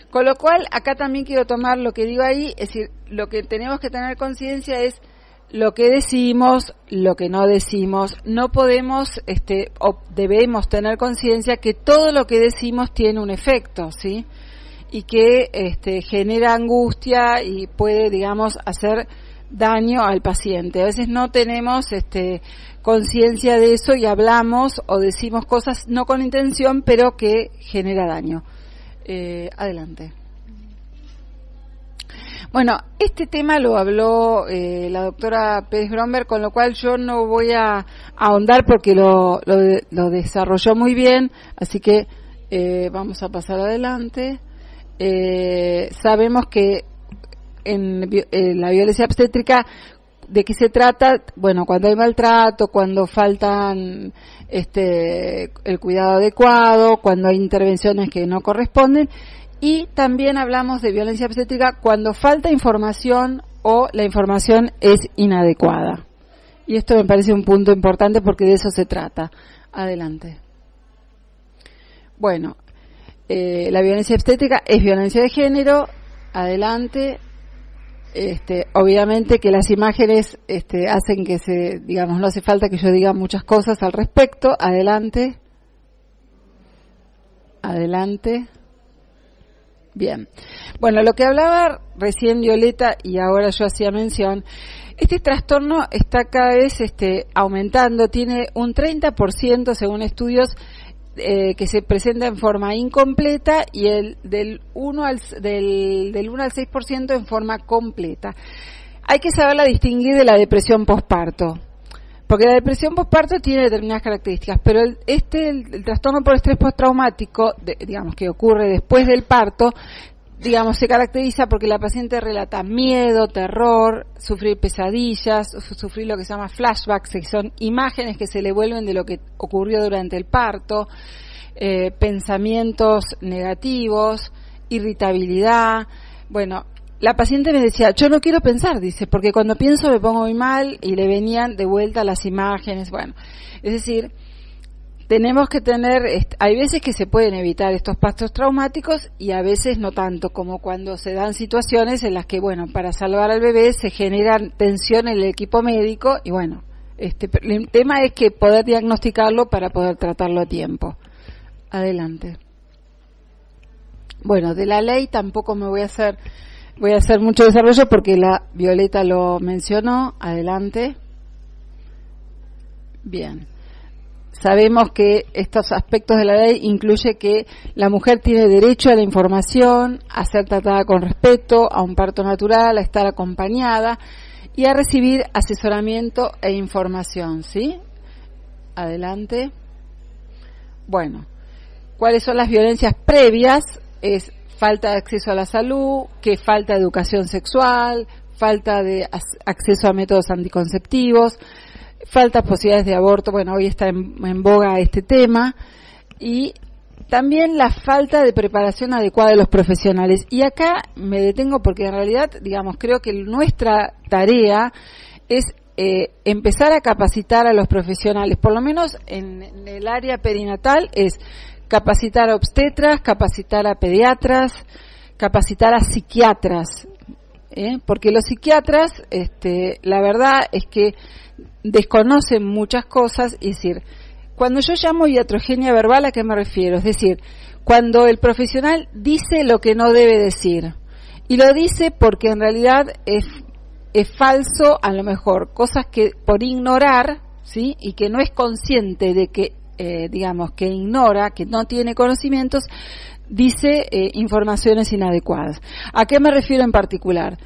Con lo cual, acá también quiero tomar lo que digo ahí, es decir, lo que tenemos que tener conciencia es lo que decimos, lo que no decimos. No podemos, o debemos tener conciencia que todo lo que decimos tiene un efecto, ¿sí? Y que genera angustia y puede, digamos, hacer daño al paciente. A veces no tenemos conciencia de eso y hablamos o decimos cosas no con intención, pero que genera daño. Adelante. Bueno, este tema lo habló la doctora Pérez Bromberg, con lo cual yo no voy a ahondar porque lo desarrolló muy bien, así que vamos a pasar adelante. Sabemos que en la violencia obstétrica, ¿de qué se trata? Bueno, cuando hay maltrato, cuando faltan el cuidado adecuado, cuando hay intervenciones que no corresponden, y también hablamos de violencia obstétrica cuando falta información o la información es inadecuada. Y esto me parece un punto importante porque de eso se trata. Adelante. Bueno, la violencia obstétrica es violencia de género. Adelante. Obviamente que las imágenes hacen que no hace falta que yo diga muchas cosas al respecto. Adelante. Bien. Bueno, lo que hablaba recién Violeta y ahora yo hacía mención, este trastorno está cada vez aumentando, tiene un 30% según estudios que se presenta en forma incompleta y del 1 al 6% en forma completa. Hay que saberla distinguir de la depresión posparto, porque la depresión posparto tiene determinadas características, pero el trastorno por estrés postraumático, que ocurre después del parto, se caracteriza porque la paciente relata miedo, terror, sufrir pesadillas, sufrir lo que se llama flashbacks, que son imágenes que se le vuelven de lo que ocurrió durante el parto, pensamientos negativos, irritabilidad. Bueno, la paciente me decía, yo no quiero pensar, dice, porque cuando pienso me pongo muy mal, y le venían de vuelta las imágenes. Bueno, es decir, tenemos que tener, hay veces que se pueden evitar estos partos traumáticos y a veces no tanto, como cuando se dan situaciones en las que, para salvar al bebé se genera tensión en el equipo médico y el tema es que poder diagnosticarlo para poder tratarlo a tiempo. Adelante. Bueno, de la ley tampoco voy a hacer mucho desarrollo porque la Violeta lo mencionó. Adelante. Bien. Sabemos que estos aspectos de la ley incluye que la mujer tiene derecho a la información, a ser tratada con respeto, a un parto natural, a estar acompañada y a recibir asesoramiento e información, ¿sí? Adelante. Bueno, ¿cuáles son las violencias previas? Es falta de acceso a la salud, que falta de educación sexual, falta de acceso a métodos anticonceptivos, faltas posibilidades de aborto. Bueno, hoy está en boga este tema, y también la falta de preparación adecuada de los profesionales. Y acá me detengo porque en realidad, creo que nuestra tarea es empezar a capacitar a los profesionales, por lo menos en el área perinatal, es capacitar a obstetras, capacitar a pediatras, capacitar a psiquiatras, porque los psiquiatras, la verdad es que desconocen muchas cosas. Es decir, cuando yo llamo iatrogenia verbal, ¿a qué me refiero? Es decir, cuando el profesional dice lo que no debe decir, y lo dice porque en realidad es falso, a lo mejor, cosas que por ignorar, ¿sí? Y que no es consciente de que, que ignora, que no tiene conocimientos, dice informaciones inadecuadas. ¿A qué me refiero en particular?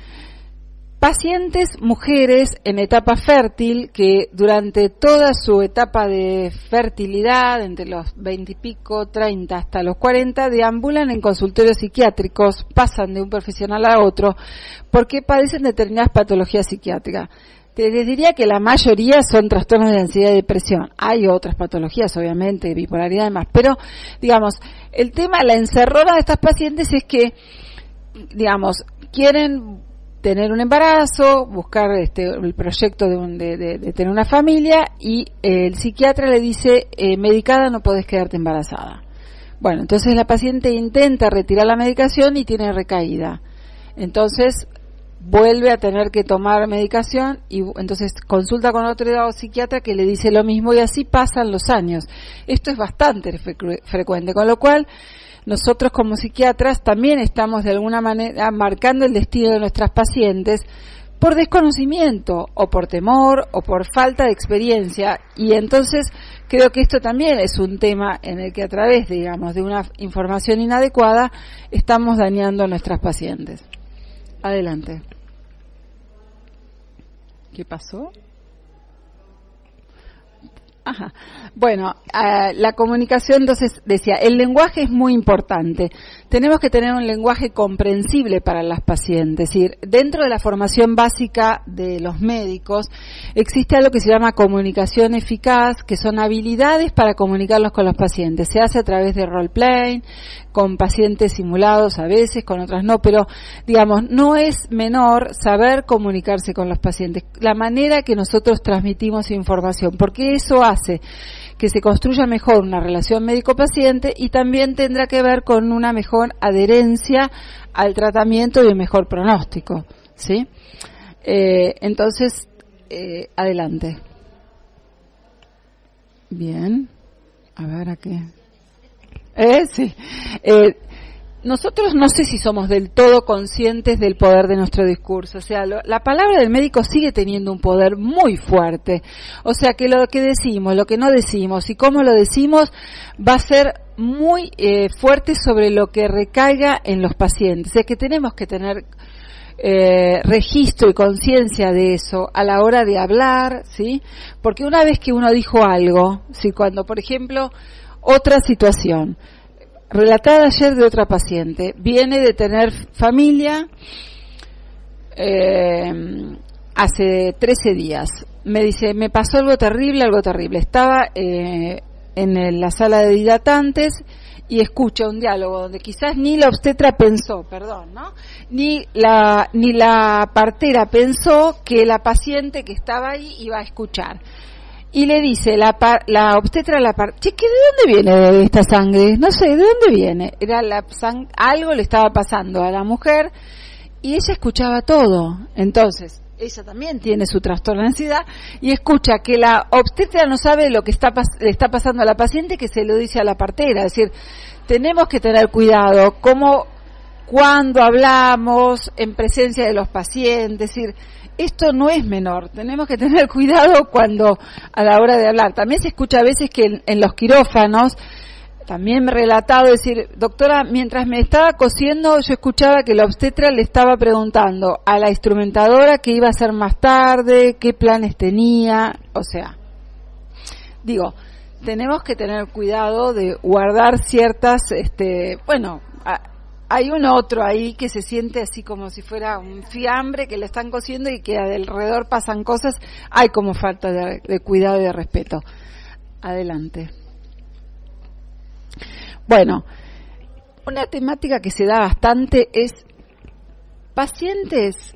Pacientes, mujeres en etapa fértil, que durante toda su etapa de fertilidad, entre los 20 y pico, 30 hasta los 40, deambulan en consultorios psiquiátricos, pasan de un profesional a otro, porque padecen determinadas patologías psiquiátricas. Les diría que la mayoría son trastornos de ansiedad y depresión. Hay otras patologías, obviamente, bipolaridad y demás, pero, el tema, la encerrona de estas pacientes es que, quieren tener un embarazo, buscar el proyecto de tener una familia, y el psiquiatra le dice, medicada no podés quedarte embarazada. Bueno, entonces la paciente intenta retirar la medicación y tiene recaída. Entonces vuelve a tener que tomar medicación y entonces consulta con otro psiquiatra que le dice lo mismo, y así pasan los años. Esto es bastante frecuente, con lo cual nosotros como psiquiatras también estamos de alguna manera marcando el destino de nuestras pacientes por desconocimiento o por temor o por falta de experiencia, y entonces creo que esto también es un tema en el que a través, de una información inadecuada estamos dañando a nuestras pacientes. Adelante. ¿Qué pasó? Ajá. Bueno, la comunicación, entonces, decía, el lenguaje es muy importante. Tenemos que tener un lenguaje comprensible para las pacientes. Es decir, dentro de la formación básica de los médicos existe algo que se llama comunicación eficaz, que son habilidades para comunicarlos con los pacientes. Se hace a través de role-playing, con pacientes simulados a veces, con otras no, pero, no es menor saber comunicarse con los pacientes, la manera que nosotros transmitimos información, porque eso hace que se construya mejor una relación médico-paciente y también tendrá que ver con una mejor adherencia al tratamiento y un mejor pronóstico, ¿sí? Entonces, adelante. Bien. A ver, ¿a qué? Sí. Nosotros no sé si somos del todo conscientes del poder de nuestro discurso. O sea, la palabra del médico sigue teniendo un poder muy fuerte. O sea, que lo que decimos, lo que no decimos y cómo lo decimos va a ser muy fuerte sobre lo que recaiga en los pacientes. O sea, que tenemos que tener registro y conciencia de eso a la hora de hablar, ¿sí? Porque una vez que uno dijo algo, ¿sí? Cuando, por ejemplo, otra situación relatada ayer de otra paciente, viene de tener familia hace 13 días. Me dice, me pasó algo terrible. Estaba en la sala de dilatantes y escucha un diálogo donde quizás ni la obstetra pensó, ni la partera pensó que la paciente que estaba ahí iba a escuchar. Y le dice la obstetra a la che, ¿de dónde viene esta sangre? No sé, ¿de dónde viene? Era algo le estaba pasando a la mujer y ella escuchaba todo. Entonces, ella también tiene su trastorno de ansiedad y escucha que la obstetra no sabe lo que le está pasando a la paciente, que se lo dice a la partera. Es decir, tenemos que tener cuidado cuando hablamos en presencia de los pacientes. Es decir, esto no es menor, tenemos que tener cuidado cuando a la hora de hablar. También se escucha a veces que en los quirófanos, también me he relatado, decir, doctora, mientras me estaba cosiendo yo escuchaba que la obstetra le estaba preguntando a la instrumentadora qué iba a hacer más tarde, qué planes tenía. O sea, tenemos que tener cuidado de guardar ciertas, hay un otro ahí que se siente así como si fuera un fiambre que le están cociendo y que alrededor pasan cosas. Hay como falta de cuidado y de respeto. Adelante. Bueno, una temática que se da bastante es pacientes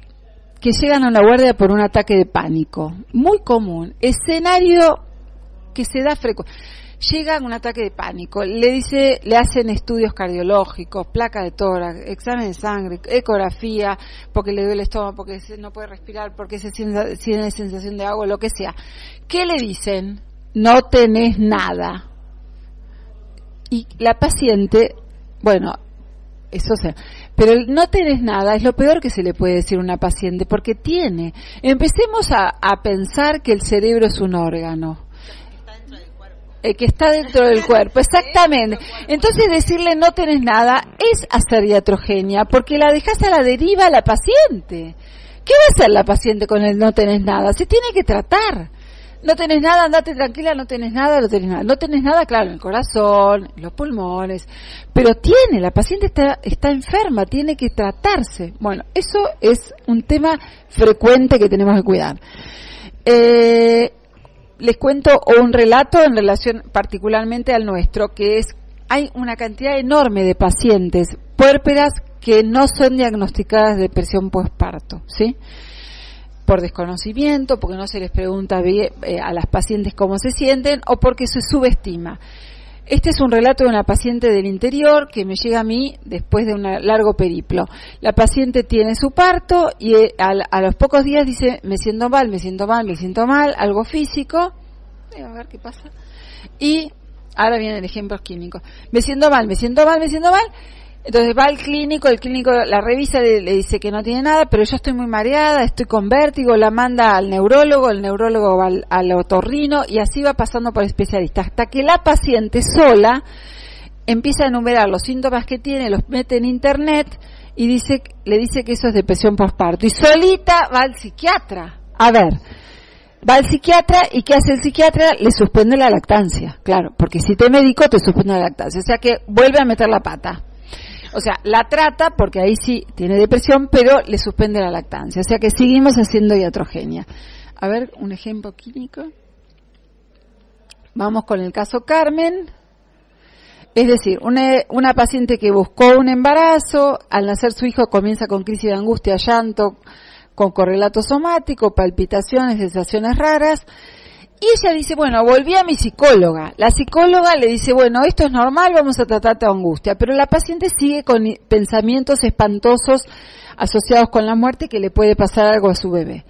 que llegan a una guardia por un ataque de pánico. Muy común. Escenario que se da frecuente. Llegan un ataque de pánico, le hacen estudios cardiológicos, placa de tórax, examen de sangre, ecografía, porque le duele el estómago, porque no puede respirar, porque tiene sensación de agua, lo que sea. ¿Qué le dicen? No tenés nada. Y la paciente, bueno, eso sea, pero el no tenés nada es lo peor que se le puede decir a una paciente, porque tiene. Empecemos a pensar que el cerebro es un órgano. Que está dentro del cuerpo, exactamente. Entonces decirle no tenés nada es hacer iatrogenia, porque la dejás a la deriva a la paciente. ¿Qué va a hacer la paciente con el no tenés nada? Se tiene que tratar. No tenés nada, andate tranquila, no tenés nada, no tenés nada. No tenés nada, claro, en el corazón, en los pulmones, pero la paciente está enferma, tiene que tratarse. Bueno, eso es un tema frecuente que tenemos que cuidar. Les cuento un relato en relación particularmente al nuestro, que hay una cantidad enorme de pacientes puérperas que no son diagnosticadas de depresión postparto, ¿sí? Por desconocimiento, porque no se les pregunta bien, a las pacientes cómo se sienten, o porque se subestima. Este es un relato de una paciente del interior que me llega a mí después de un largo periplo. La paciente tiene su parto y a los pocos días dice, me siento mal, algo físico. A ver qué pasa. Y ahora viene el ejemplo clínico. Me siento mal. Entonces va al clínico, el clínico la revisa, le dice que no tiene nada, pero yo estoy muy mareada, estoy con vértigo, la manda al neurólogo, el neurólogo va al otorrino y así va pasando por especialistas, hasta que la paciente sola empieza a enumerar los síntomas que tiene, los mete en internet y le dice que eso es depresión postparto. Y solita va al psiquiatra. A ver, va al psiquiatra y ¿qué hace el psiquiatra? Le suspende la lactancia, claro, porque si te medico te suspende la lactancia, o sea que vuelve a meter la pata. O sea, la trata porque ahí sí tiene depresión, pero le suspende la lactancia. O sea que seguimos haciendo iatrogenia. A ver, un ejemplo clínico. Vamos con el caso Carmen. Es decir, una paciente que buscó un embarazo, al nacer su hijo comienza con crisis de angustia, llanto, con correlato somático, palpitaciones, sensaciones raras. Y ella dice, bueno, volví a mi psicóloga. La psicóloga le dice, bueno, esto es normal, vamos a tratar tu angustia. Pero la paciente sigue con pensamientos espantosos asociados con la muerte, que le puede pasar algo a su bebé.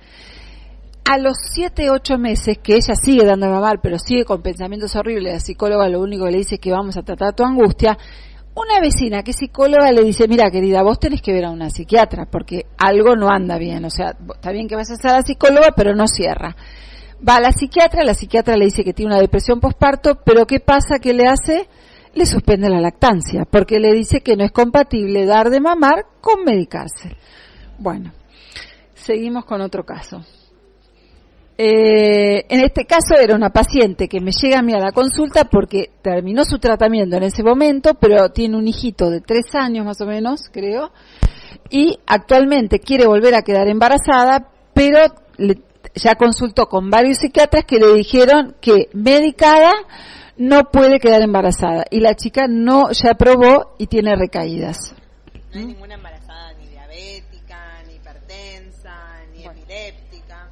A los 7, 8 meses, que ella sigue dándole mal, pero sigue con pensamientos horribles, la psicóloga lo único que le dice es que vamos a tratar tu angustia. Una vecina que es psicóloga le dice, mira querida, vos tenés que ver a una psiquiatra, porque algo no anda bien. O sea, está bien que vas a ser la psicóloga, pero no cierra. Va a la psiquiatra le dice que tiene una depresión postparto, pero ¿qué pasa? ¿Qué le hace? Le suspende la lactancia, porque le dice que no es compatible dar de mamar con medicarse. Bueno, seguimos con otro caso. En este caso era una paciente que me llega a mí a la consulta porque terminó su tratamiento en ese momento, pero tiene un hijito de 3 años más o menos, creo, y actualmente quiere volver a quedar embarazada, pero ya consultó con varios psiquiatras que le dijeron que medicada no puede quedar embarazada, y la chica ya probó y tiene recaídas. No hay ninguna embarazada ni diabética, ni hipertensa, ni epiléptica.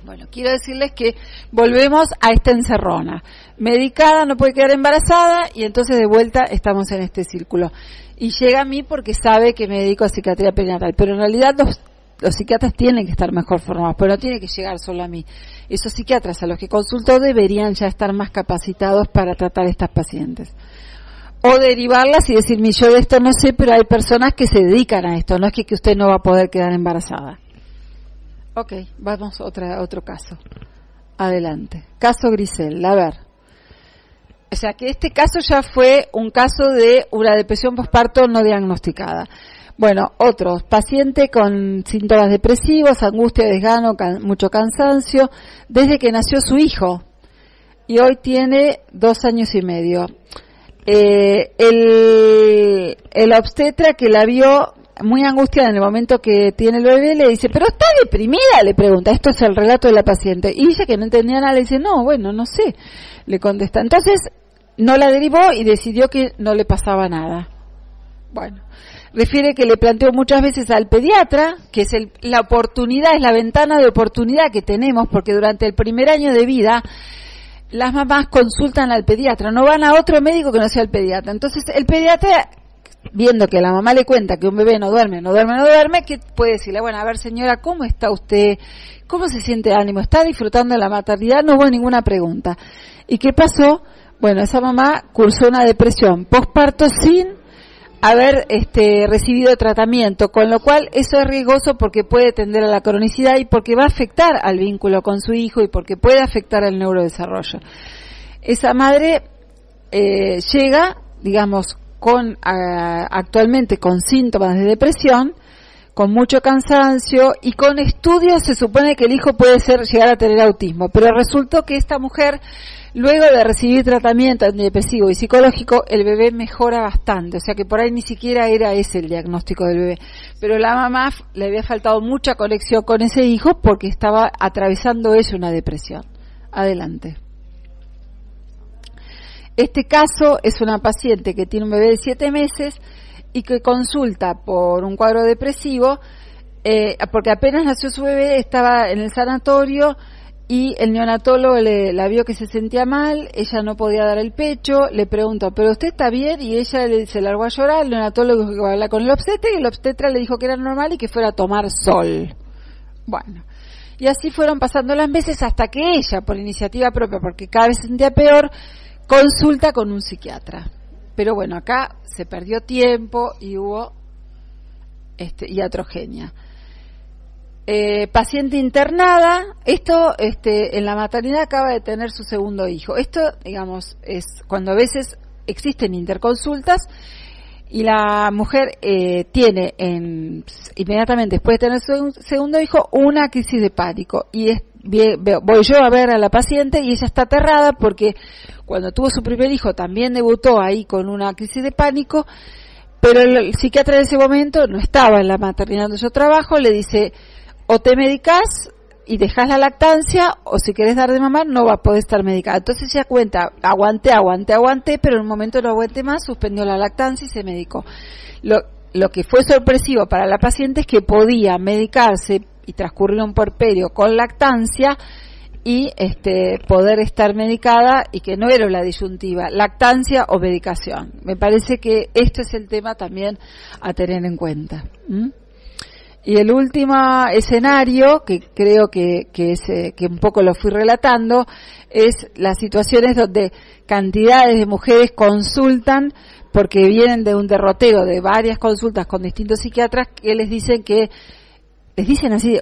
Bueno, quiero decirles que volvemos a esta encerrona. Medicada no puede quedar embarazada y entonces de vuelta estamos en este círculo. Y llega a mí porque sabe que me dedico a psiquiatría perinatal, pero en realidad los psiquiatras tienen que estar mejor formados, pero no tiene que llegar solo a mí. Esos psiquiatras a los que consultó deberían ya estar más capacitados para tratar a estas pacientes. O derivarlas y decirme, yo de esto no sé, pero hay personas que se dedican a esto, no es que usted no va a poder quedar embarazada. Ok, vamos a otro caso. Adelante. Caso Grisel, a ver. O sea que este caso ya fue un caso de una depresión postparto no diagnosticada. Bueno, otro, paciente con síntomas depresivos, angustia, desgano, mucho cansancio, desde que nació su hijo, y hoy tiene 2 años y medio. El obstetra que la vio muy angustiada en el momento que tiene el bebé le dice, ¿pero está deprimida?, le pregunta. Esto es el relato de la paciente. Y ella, que no entendía nada, le dice, no, bueno, no sé, le contesta. Entonces no la derivó y decidió que no le pasaba nada. Bueno, refiere que le planteó muchas veces al pediatra, que es la oportunidad, es la ventana de oportunidad que tenemos, porque durante el primer año de vida las mamás consultan al pediatra, no van a otro médico que no sea el pediatra. Entonces el pediatra, viendo que la mamá le cuenta que un bebé no duerme, ¿qué puede decirle? Bueno, a ver señora, ¿cómo está usted? ¿Cómo se siente de ánimo? ¿Está disfrutando de la maternidad? No hubo ninguna pregunta. ¿Y qué pasó? Bueno, esa mamá cursó una depresión postparto sin haber recibido tratamiento, con lo cual eso es riesgoso porque puede tender a la cronicidad y porque va a afectar al vínculo con su hijo y porque puede afectar al neurodesarrollo. Esa madre llega, digamos, actualmente con síntomas de depresión, con mucho cansancio y con estudios se supone que el hijo puede llegar a tener autismo, pero resultó que esta mujer, luego de recibir tratamiento antidepresivo y psicológico, el bebé mejora bastante, o sea que por ahí ni siquiera era ese el diagnóstico del bebé, pero la mamá le había faltado mucha conexión con ese hijo porque estaba atravesando ella una depresión. Adelante. Este caso es una paciente que tiene un bebé de 7 meses y que consulta por un cuadro depresivo, porque apenas nació su bebé, estaba en el sanatorio y el neonatólogo la vio que se sentía mal, ella no podía dar el pecho, le preguntó, ¿pero usted está bien? Y ella se largó a llorar, el neonatólogo dijo que iba a hablar con el obstetra y el obstetra le dijo que era normal y que fuera a tomar sol. Bueno, y así fueron pasando las meses hasta que ella, por iniciativa propia, porque cada vez se sentía peor, consulta con un psiquiatra. Pero bueno, acá se perdió tiempo y hubo iatrogenia. Paciente internada, esto en la maternidad acaba de tener su segundo hijo. Esto, digamos, es cuando a veces existen interconsultas y la mujer tiene inmediatamente después de tener su segundo hijo una crisis de pánico y voy yo a ver a la paciente y ella está aterrada porque cuando tuvo su primer hijo también debutó ahí con una crisis de pánico, pero el psiquiatra en ese momento no estaba en la maternidad donde yo trabajo, le dice, o te medicás y dejás la lactancia, o si querés dar de mamar no va a poder estar medicada. Entonces ella cuenta, aguanté, pero en un momento no aguanté más, suspendió la lactancia y se medicó. Lo que fue sorpresivo para la paciente es que podía medicarse y transcurrir un puerperio con lactancia y poder estar medicada y que no era la disyuntiva, lactancia o medicación. Me parece que este es el tema también a tener en cuenta. Y el último escenario, que creo que un poco lo fui relatando, es las situaciones donde cantidades de mujeres consultan porque vienen de un derrotero de varias consultas con distintos psiquiatras que les dicen así,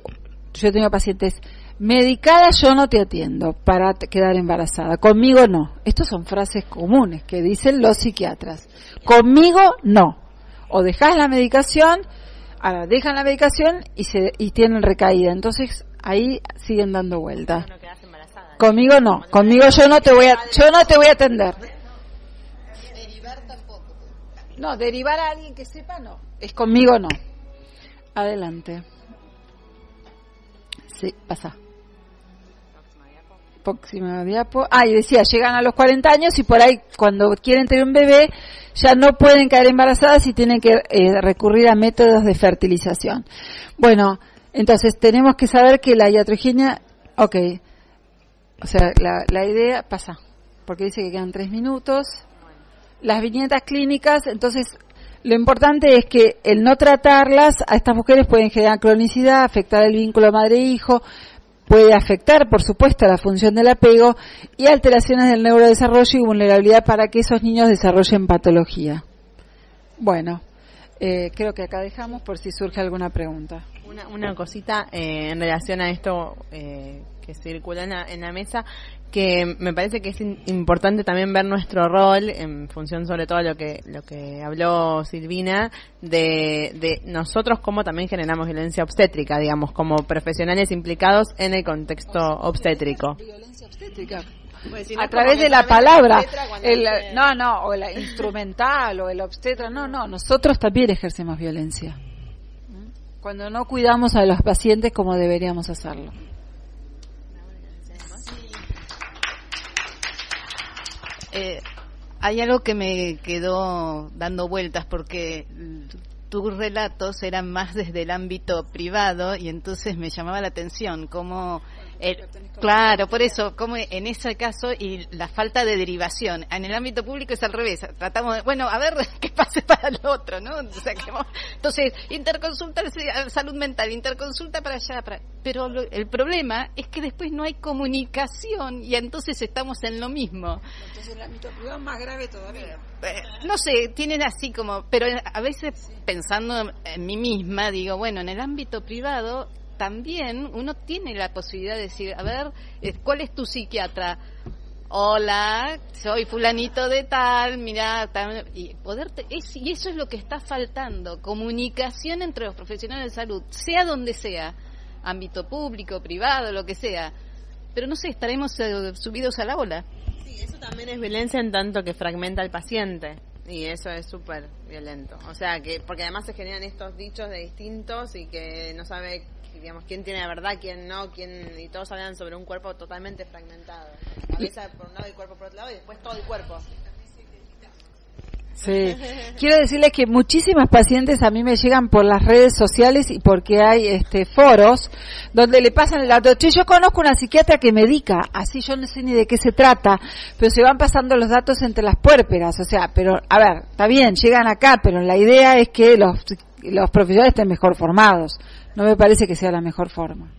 yo tengo pacientes, medicada yo no te atiendo para quedar embarazada, conmigo no. Estas son frases comunes que dicen los psiquiatras. Conmigo no. O dejás la medicación, ahora dejan la medicación y tienen recaída. Entonces ahí siguen dando vueltas. Conmigo no. Conmigo yo no te voy a atender. Derivar tampoco. No, derivar a alguien que sepa no. Es conmigo no. Adelante. Sí, pasa. Próxima diapo. Y decía, llegan a los 40 años y por ahí cuando quieren tener un bebé ya no pueden caer embarazadas y tienen que recurrir a métodos de fertilización. Bueno, entonces tenemos que saber que la iatrogenia, o sea, la idea pasa, porque dice que quedan 3 minutos. Las viñetas clínicas, entonces lo importante es que el no tratarlas a estas mujeres pueden generar cronicidad, afectar el vínculo madre-hijo, puede afectar, por supuesto, la función del apego y alteraciones del neurodesarrollo y vulnerabilidad para que esos niños desarrollen patología. Bueno, creo que acá dejamos por si surge alguna pregunta. Una cosita en relación a esto que circula en la mesa, que me parece que es importante también ver nuestro rol en función sobre todo lo que habló Silvina de nosotros cómo también generamos violencia obstétrica, digamos, como profesionales implicados en el contexto obstétrico. Violencia obstétrica. A través de la palabra, o la instrumental o el obstetra, nosotros también ejercemos violencia cuando no cuidamos a los pacientes como deberíamos hacerlo. Hay algo que me quedó dando vueltas porque tus relatos eran más desde el ámbito privado y entonces me llamaba la atención cómo claro, por eso, como en ese caso y la falta de derivación. En el ámbito público es al revés. Tratamos de, bueno, a ver qué pase para el otro, ¿no? O sea, entonces, interconsulta salud mental, interconsulta para allá, pero el problema es que después no hay comunicación y entonces estamos en lo mismo. Entonces el ámbito privado es más grave todavía. No sé, tienen así como, pero a veces pensando en mí misma, digo, bueno, en el ámbito privado también uno tiene la posibilidad de decir, a ver, ¿cuál es tu psiquiatra? Hola, soy fulanito de tal, mira, y y eso es lo que está faltando, comunicación entre los profesionales de salud, sea donde sea, ámbito público, privado, lo que sea, pero no sé, estaremos subidos a la ola. Sí, eso también es violencia en tanto que fragmenta al paciente. Y eso es súper violento. O sea, que porque además se generan estos dichos de distintos y que no sabe, digamos, quién tiene la verdad, quién no, y todos hablan sobre un cuerpo totalmente fragmentado. Cabeza por un lado y cuerpo por otro lado y después todo el cuerpo. Sí. Quiero decirles que muchísimas pacientes a mí me llegan por las redes sociales y porque hay foros donde le pasan el dato. Yo conozco una psiquiatra que medica, así yo no sé ni de qué se trata, pero se van pasando los datos entre las puérperas, o sea, pero a ver, está bien, llegan acá, pero la idea es que los profesionales estén mejor formados. No me parece que sea la mejor forma.